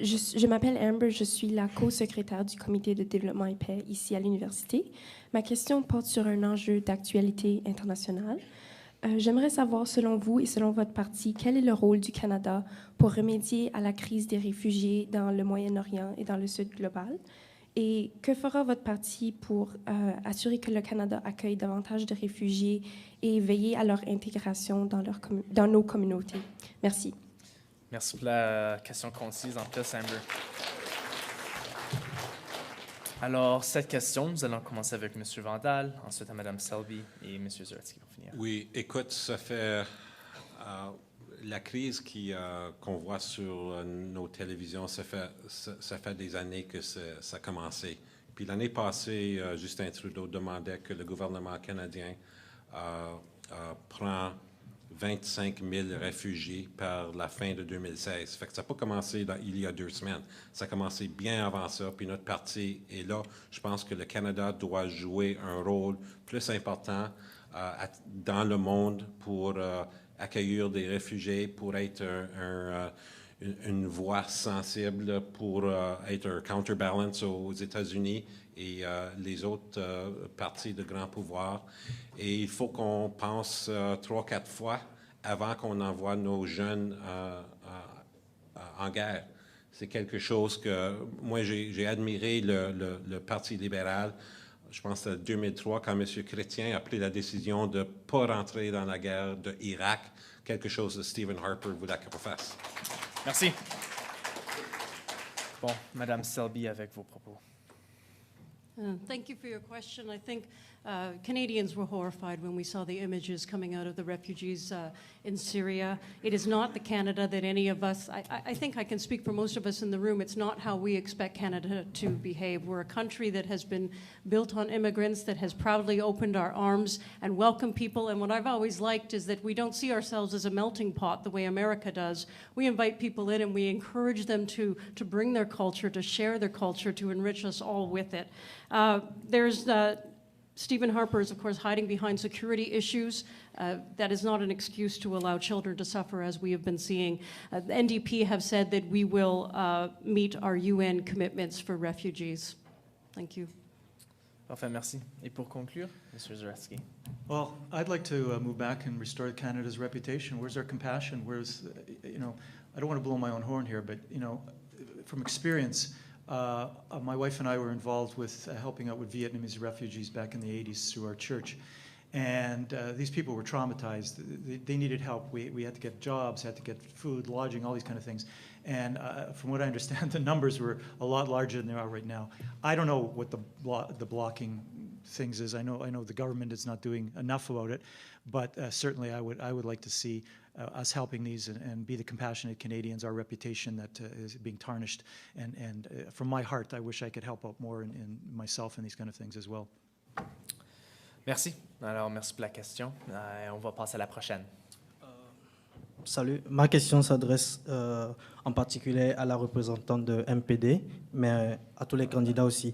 Je m'appelle Amber, je suis la co-secrétaire du Comité de développement et paix ici à l'Université. Ma question porte sur un enjeu d'actualité internationale. J'aimerais savoir, selon vous et selon votre parti, quel est le rôle du Canada pour remédier à la crise des réfugiés dans le Moyen-Orient et dans le Sud global? Et que fera votre parti pour assurer que le Canada accueille davantage de réfugiés et veiller à leur intégration dans nos communautés? Merci. Merci pour la question concise en plus, Amber. Alors, cette question, nous allons commencer avec M. Vandal, ensuite à Mme Selby et M. Zaretsky pour finir. Oui, écoute, ça fait... la crise qu'on voit sur nos télévisions, ça fait des années que ça a commencé. Puis l'année passée, Justin Trudeau demandait que le gouvernement canadien prend 25 000 réfugiés par la fin de 2016. Fait que ça n'a pas commencé il y a 2 semaines. Ça a commencé bien avant ça, puis notre parti est là. Je pense que le Canada doit jouer un rôle plus important dans le monde pour... accueillir des réfugiés, pour être une voix sensible, pour être un counterbalance aux États-Unis et les autres partis de grand pouvoir. Et il faut qu'on pense 3-4 fois avant qu'on envoie nos jeunes en guerre. C'est quelque chose que moi, j'ai admiré le Parti libéral. Je pense que c'était 2003, quand M. Chrétien a pris la décision de ne pas rentrer dans la guerre de l'Irak, quelque chose que Stephen Harper voulait qu'on fasse. Merci. Bon, Madame Selby, avec vos propos. Thank you for your question. I think Canadians were horrified when we saw the images coming out of the refugees in Syria. It is not the Canada that any of us, I think I can speak for most of us in the room, it's not how we expect Canada to behave. We're a country that has been built on immigrants, that has proudly opened our arms and welcomed people. And what I've always liked is that we don't see ourselves as a melting pot the way America does. We invite people in and we encourage them to bring their culture, to share their culture, to enrich us all with it. Stephen Harper is, of course, hiding behind security issues. That is not an excuse to allow children to suffer, as we have been seeing. The NDP have said that we will meet our UN commitments for refugees. Thank you. Parfait, merci. Et pour conclure, M. Zaretsky. Well, I'd like to move back and restore Canada's reputation. Where's our compassion? Where's, I don't want to blow my own horn here, but, from experience, my wife and I were involved with helping out with Vietnamese refugees back in the 80s through our church. And these people were traumatized. They needed help. We had to get jobs, had to get food, lodging, all these kind of things. And from what I understand, the numbers were a lot larger than they are right now. I don't know what the blocking things is. I know the government is not doing enough about it, but certainly I would like to see us helping these and be the compassionate Canadians, our reputation that is being tarnished. And from my heart, I wish I could help out more in myself and these kind of things as well. Merci. Alors, merci pour la question. On va passer à la prochaine. Salut. Ma question s'adresse en particulier à la représentante de MPD, mais à tous les candidats aussi.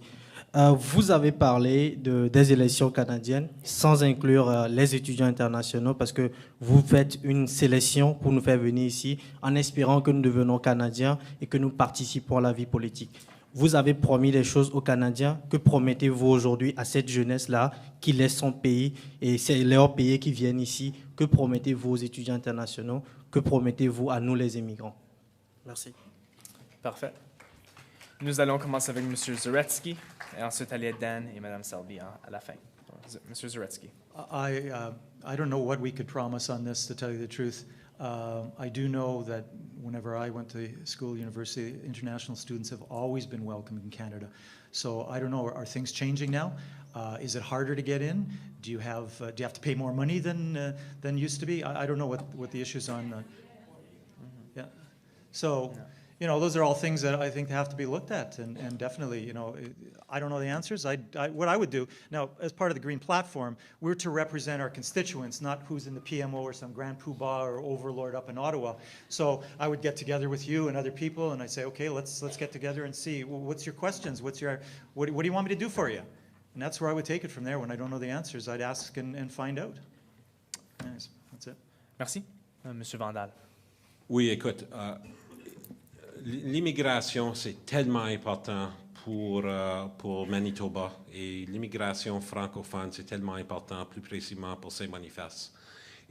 Vous avez parlé des élections canadiennes sans inclure les étudiants internationaux parce que vous faites une sélection pour nous faire venir ici en espérant que nous devenons Canadiens et que nous participons à la vie politique. Vous avez promis des choses aux Canadiens. Que promettez-vous aujourd'hui à cette jeunesse-là qui laisse son pays et c'est leur pays qui viennent ici? Que promettez-vous aux étudiants internationaux? Que promettez-vous à nous les immigrants? Merci. Parfait. Nous allons commencer avec M. Zaretsky et ensuite aller Dan et Mme Selby à la fin. M. Zaretsky. I don't know what we could promise on this, to tell you the truth. I do know that whenever I went to school, university, international students have always been welcome in Canada. So I don't know, are things changing now? Is it harder to get in? Do you have to pay more money than used to be? I don't know what the issues on. Yeah. So. Yeah. Those are all things that I think have to be looked at, and definitely, I don't know the answers. What I would do, now, as part of the Green Platform, we're to represent our constituents, not who's in the PMO or some grand poobah or overlord up in Ottawa. So I would get together with you and other people, and I'd say, okay, let's get together and see, what's your questions? What do you want me to do for you? And that's where I would take it from there. When I don't know the answers, I'd ask and find out. Anyways, that's it. Merci. Monsieur Vandal. Oui, écoute, l'immigration, c'est tellement important pour Manitoba et l'immigration francophone, c'est tellement important, plus précisément pour Saint-Boniface.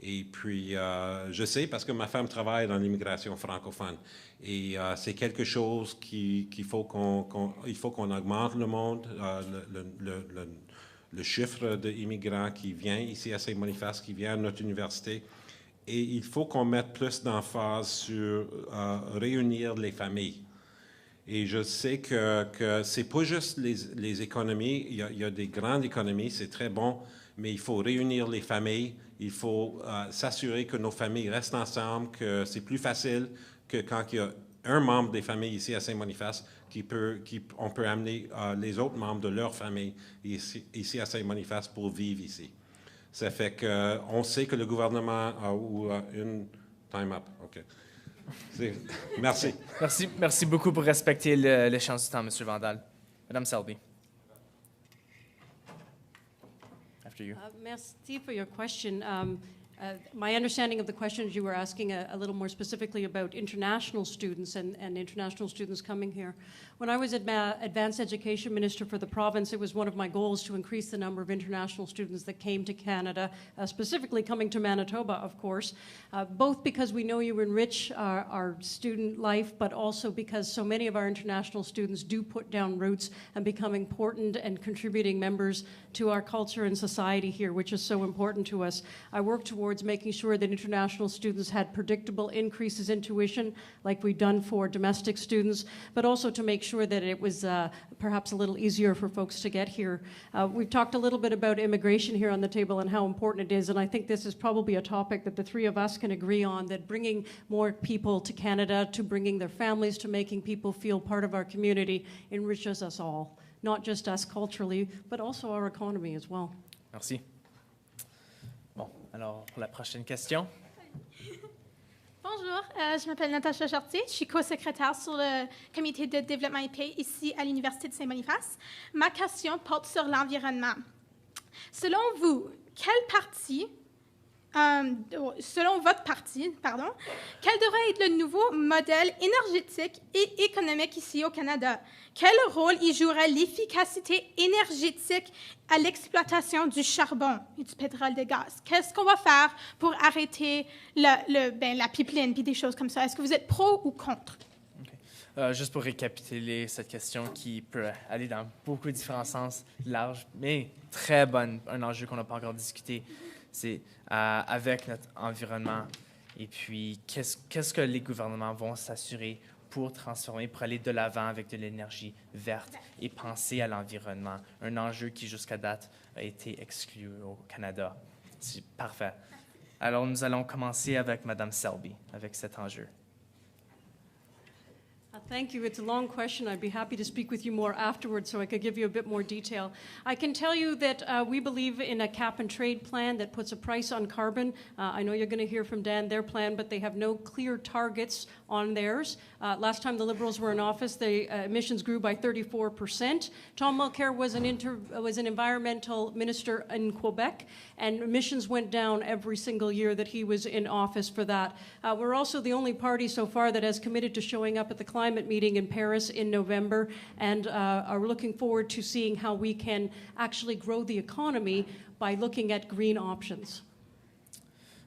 Et puis, je sais parce que ma femme travaille dans l'immigration francophone et c'est quelque chose qu'il faut qu'on augmente le monde, le chiffre d'immigrants qui vient ici à Saint-Boniface, qui vient à notre université. Et il faut qu'on mette plus d'emphase sur réunir les familles. Et je sais que c'est pas juste les économies. Il y a des grandes économies, c'est très bon, mais il faut réunir les familles. Il faut s'assurer que nos familles restent ensemble, que c'est plus facile que quand il y a un membre des familles ici à Saint-Boniface on peut amener les autres membres de leur famille ici à Saint-Boniface pour vivre ici. Ça fait qu'on sait que le gouvernement a une time up. OK. Merci. Merci beaucoup pour respecter l'échange du temps, M. Vandal. Mme Selby. After you. Merci for your question. My understanding of the questions you were asking a little more specifically about international students and international students coming here. When I was advanced education minister for the province, it was one of my goals to increase the number of international students that came to Canada, specifically coming to Manitoba, of course, both because we know you enrich our student life, but also because so many of our international students do put down roots and become important and contributing members to our culture and society here, which is so important to us. I work towards making sure that international students had predictable increases in tuition, like we've done for domestic students, but also to make sure that it was perhaps a little easier for folks to get here. We've talked a little bit about immigration here on the table and how important it is, and I think this is probably a topic that the three of us can agree on, that bringing more people to Canada, to bringing their families, to making people feel part of our community enriches us all, not just us culturally, but also our economy as well. Merci. Bon, alors, pour la prochaine question. Bonjour, je m'appelle Natacha Chartier, je suis co-secrétaire sur le comité de développement et paix ici à l'Université de Saint-Boniface. Ma question porte sur l'environnement. Selon vous, selon votre parti, quel devrait être le nouveau modèle énergétique et économique ici au Canada? Quel rôle y jouerait l'efficacité énergétique à l'exploitation du charbon et du pétrole de gaz? Qu'est-ce qu'on va faire pour arrêter la pipeline et des choses comme ça? Est-ce que vous êtes pro ou contre? Okay. Juste pour récapituler cette question qui peut aller dans beaucoup de différents sens, larges, mais très bonne, un enjeu qu'on n'a pas encore discuté, c'est avec notre environnement et puis qu'est-ce que les gouvernements vont s'assurer pour transformer, pour aller de l'avant avec de l'énergie verte et penser à l'environnement, un enjeu qui jusqu'à date a été exclu au Canada. C'est parfait. Alors nous allons commencer avec Mme Selby, avec cet enjeu. Thank you. It's a long question. I'd be happy to speak with you more afterwards so I could give you a bit more detail. I can tell you that we believe in a cap-and-trade plan that puts a price on carbon. I know you're going to hear from Dan their plan, but they have no clear targets on theirs. Last time the Liberals were in office, the emissions grew by 34%. Tom Mulcair was an environmental minister in Quebec, and emissions went down every single year that he was in office for that. We're also the only party so far that has committed to showing up at the climate meeting in Paris in November, and are looking forward to seeing how we can actually grow the economy by looking at green options.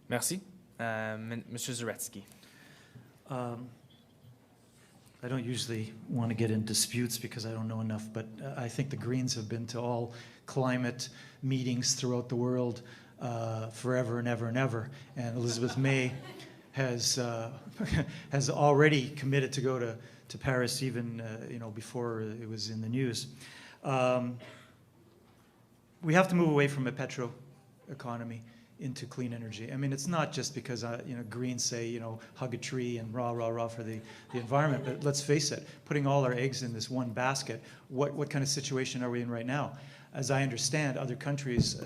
Merci. Monsieur Zaretsky. I don't usually want to get in disputes because I don't know enough, but I think the Greens have been to all climate meetings throughout the world forever and ever and ever. And Elizabeth May has already committed to go to Paris even before it was in the news. We have to move away from a petro economy into clean energy. I mean, it's not just because Greens say hug a tree and rah rah rah for the environment, but let's face it, putting all our eggs in this one basket, what kind of situation are we in right now? As I understand, other countries,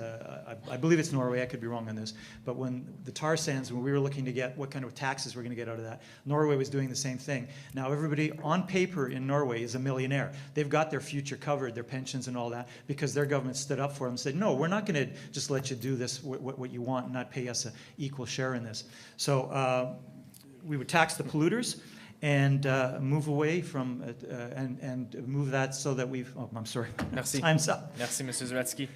I believe it's Norway, I could be wrong on this, but when the tar sands, when we were looking to get what kind of taxes we're going to get out of that, Norway was doing the same thing. Now everybody on paper in Norway is a millionaire. They've got their future covered, their pensions and all that, because their government stood up for them and said, no, we're not going to just let you do this, what you want, and not pay us an equal share in this. So we would tax the polluters, and move away from it, and move that so that we've... Oh, I'm sorry. Merci. Time's up. Merci, M. Zaretsky.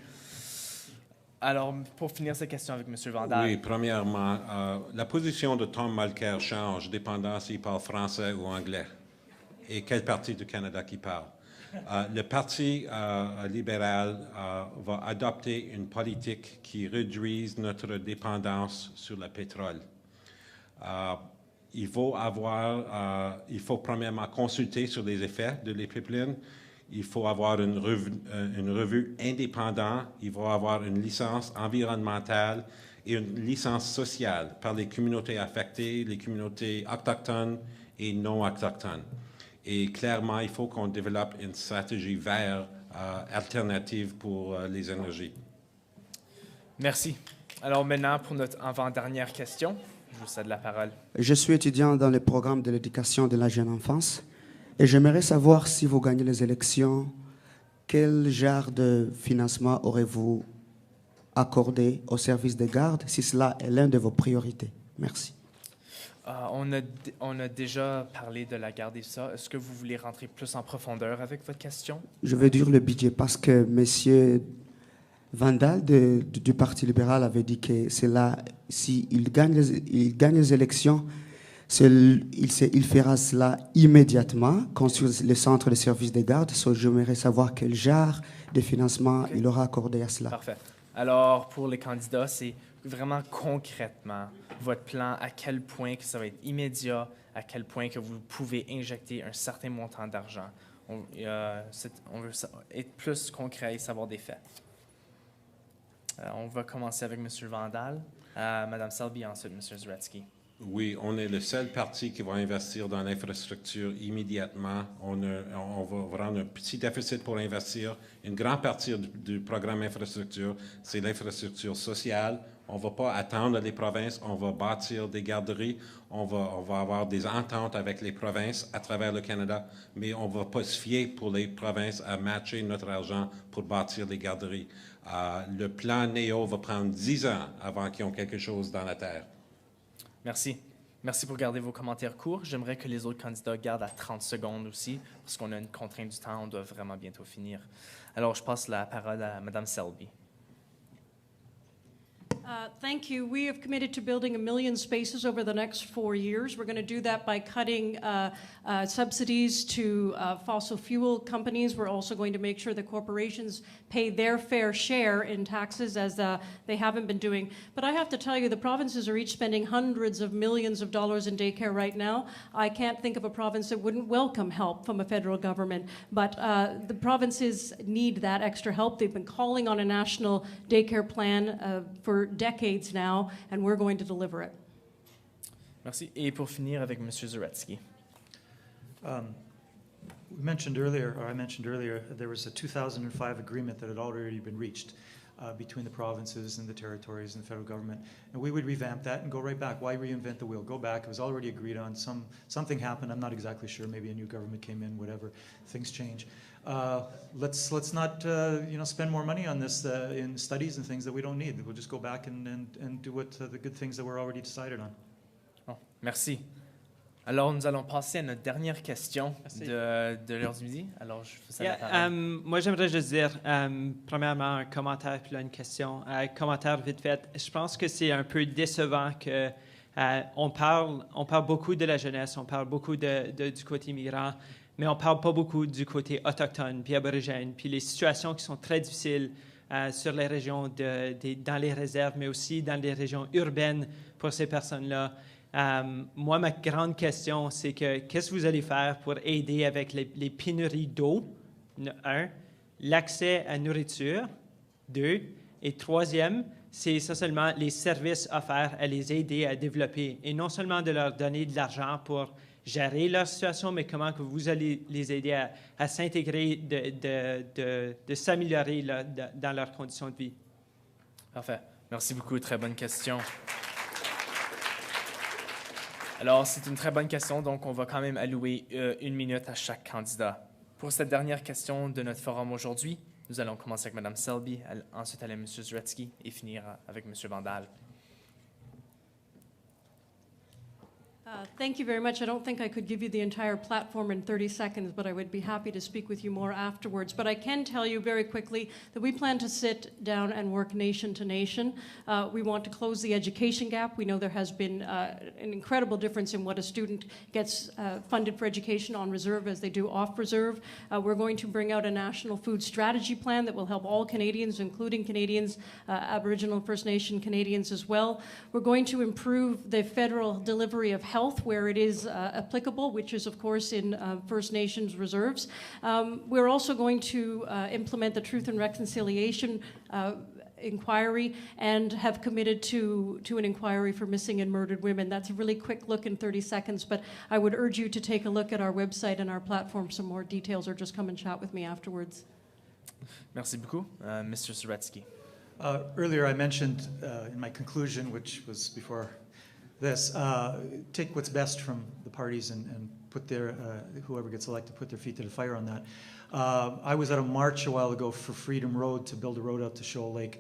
Alors, pour finir cette question avec M. Vandal. Oui, premièrement, la position de Tom Mulcair change dépendant s'il parle français ou anglais et quel parti du Canada qui parle. Le Parti libéral va adopter une politique qui réduise notre dépendance sur le pétrole. Il faut premièrement consulter sur les effets de les pipelines. Il faut avoir une revue indépendante. Il faut avoir une licence environnementale et une licence sociale par les communautés affectées, les communautés autochtones et non autochtones. Et clairement, il faut qu'on développe une stratégie verte alternative pour les énergies. Merci. Alors maintenant, pour notre avant-dernière question. Je vous cède la parole. Je suis étudiant dans le programme de l'éducation de la jeune enfance et j'aimerais savoir si vous gagnez les élections, quel genre de financement aurez-vous accordé au service de garde, si cela est l'une de vos priorités. Merci. On a déjà parlé de la garde et ça. Est-ce que vous voulez rentrer plus en profondeur avec votre question? Je veux dire le budget parce que M. Vandal du Parti libéral avait dit que c'est là, s'il gagne les élections, il fera cela immédiatement, construire le centre de service de garde. J'aimerais savoir quel genre de financement il aura accordé à cela. Parfait. Alors, pour les candidats, c'est vraiment concrètement votre plan, à quel point que ça va être immédiat, à quel point que vous pouvez injecter un certain montant d'argent. On veut être plus concret et savoir des faits. On va commencer avec M. Vandal, Mme Selby, ensuite M. Zaretsky. Oui, on est le seul parti qui va investir dans l'infrastructure immédiatement. On va rendre un petit déficit pour investir. Une grande partie du programme infrastructure, c'est l'infrastructure sociale. On ne va pas attendre les provinces, on va bâtir des garderies, on va avoir des ententes avec les provinces à travers le Canada, mais on ne va pas se fier pour les provinces à matcher notre argent pour bâtir des garderies. Le plan NEO va prendre 10 ans avant qu'ils aient quelque chose dans la terre. Merci. Merci pour garder vos commentaires courts. J'aimerais que les autres candidats gardent à 30 secondes aussi, parce qu'on a une contrainte du temps, on doit vraiment bientôt finir. Alors, je passe la parole à Mme Selby. Thank you. We have committed to building 1 million spaces over the next 4 years. We're going to do that by cutting subsidies to fossil fuel companies. We're also going to make sure that corporations pay their fair share in taxes, as they haven't been doing. But I have to tell you, the provinces are each spending hundreds of millions of dollars in daycare right now. I can't think of a province that wouldn't welcome help from a federal government. But the provinces need that extra help. They've been calling on a national daycare plan for decades now, and we're going to deliver it. Merci. Et pour finir avec M. Zaretsky. I mentioned earlier, there was a 2005 agreement that had already been reached between the provinces and the territories and the federal government. And we would revamp that and go right back. Why reinvent the wheel? Go back. It was already agreed on. Something happened. I'm not exactly sure. Maybe a new government came in, whatever. Things change. Let's not spend more money on this in studies and things that we don't need. We'll just go back and do what the good things that were already decided on. Oh, merci. Alors, nous allons passer à notre dernière question de l'heure du midi. Alors, je vous la parole. Moi, j'aimerais juste dire, premièrement, un commentaire puis là, une question. Commentaire vite fait. Je pense que c'est un peu décevant que on parle beaucoup de la jeunesse, on parle beaucoup du côté migrant, mais on ne parle pas beaucoup du côté autochtone puis aborigène, puis les situations qui sont très difficiles sur les régions, dans les réserves, mais aussi dans les régions urbaines pour ces personnes-là. Moi, ma grande question, c'est qu'est-ce que vous allez faire pour aider avec les pénuries d'eau, 1, l'accès à nourriture, 2, et 3e, c'est essentiellement les services offerts à les aider à développer, et non seulement de leur donner de l'argent pour gérer leur situation, mais comment que vous allez les aider à s'intégrer, de s'améliorer dans leurs conditions de vie. Parfait. Merci beaucoup. Très bonne question. Alors, c'est une très bonne question, donc on va quand même allouer 1 minute à chaque candidat. Pour cette dernière question de notre forum aujourd'hui, nous allons commencer avec Mme Selby, ensuite aller à M. Zaretsky et finir avec M. Vandal. Thank you very much. I don't think I could give you the entire platform in 30 seconds, but I would be happy to speak with you more afterwards. But I can tell you very quickly that we plan to sit down and work nation to nation. We want to close the education gap. We know there has been an incredible difference in what a student gets funded for education on reserve as they do off reserve. We're going to bring out a national food strategy plan that will help all Canadians, including Canadians, Aboriginal and First Nation Canadians as well. We're going to improve the federal delivery of health where it is applicable, which is, of course, in First Nations reserves. We're also going to implement the Truth and Reconciliation inquiry and have committed to an inquiry for missing and murdered women. That's a really quick look in 30 seconds, but I would urge you to take a look at our website and our platform for some more details, or just come and chat with me afterwards. Merci beaucoup. Mr. Zaretsky. Earlier I mentioned in my conclusion, which was before this, take what's best from the parties and put their, whoever gets elected, put their feet to the fire on that. I was at a march a while ago for Freedom Road to build a road out to Shoal Lake.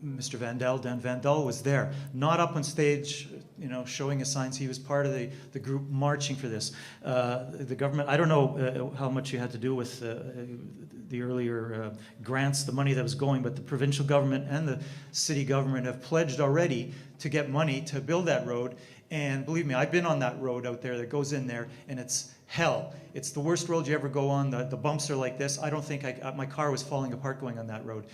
Mr. Vandal, Dan Vandal, was there, not up on stage, you know, showing his signs. He was part of the group marching for this. The government, I don't know how much you had to do with the earlier grants, the money that was going, but the provincial government and the city government have pledged already to get money to build that road. And believe me, I've been on that road out there that goes in there, and it's hell. It's the worst road you ever go on. The bumps are like this. I don't think my car was falling apart going on that road.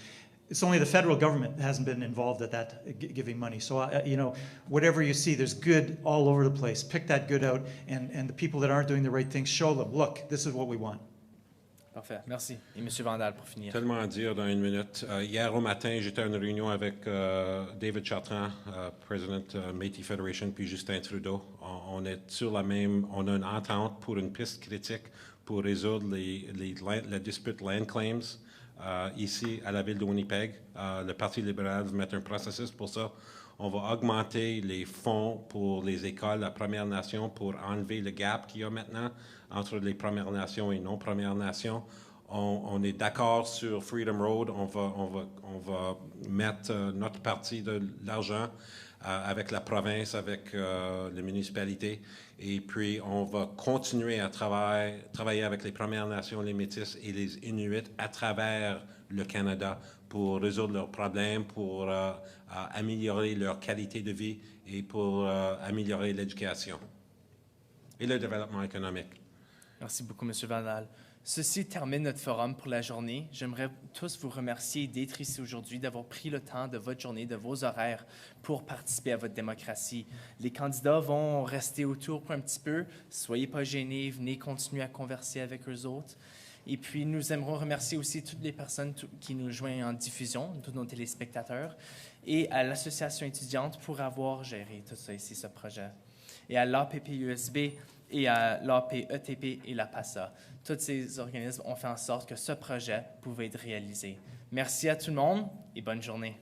It's only the federal government that hasn't been involved at that, giving money. So, you know, whatever you see, there's good all over the place. Pick that good out, and the people that aren't doing the right things, show them, look, this is what we want. Parfait, merci. Et M. Vandal, pour finir. Tellement à dire dans une minute. Hier au matin, j'étais à une réunion avec David Chartrand, President Métis Federation, puis Justin Trudeau. On est sur la même, on a une entente pour une piste critique pour résoudre la dispute land claims ici à la ville de Winnipeg. Le Parti libéral va mettre un processus pour ça. On va augmenter les fonds pour les écoles à Premières Nations pour enlever le gap qu'il y a maintenant entre les Premières Nations et non-Premières Nations. On est d'accord sur Freedom Road. On va mettre notre partie de l'argent avec la province, avec les municipalités. Et puis, on va continuer à travailler avec les Premières Nations, les Métis et les Inuits à travers le Canada pour résoudre leurs problèmes, pour améliorer leur qualité de vie et pour améliorer l'éducation et le développement économique. Merci beaucoup, M. Vandal. Ceci termine notre forum pour la journée. J'aimerais tous vous remercier d'être ici aujourd'hui, d'avoir pris le temps de votre journée, de vos horaires pour participer à votre démocratie. Les candidats vont rester autour pour un petit peu. Soyez pas gênés, venez continuer à converser avec eux autres. Et puis, nous aimerons remercier aussi toutes les personnes qui nous joignent en diffusion, tous nos téléspectateurs, et à l'association étudiante pour avoir géré tout ça ici, ce projet. Et à l'APP-USB et à l'AP-ETP et la PASA. Tous ces organismes ont fait en sorte que ce projet pouvait être réalisé. Merci à tout le monde et bonne journée.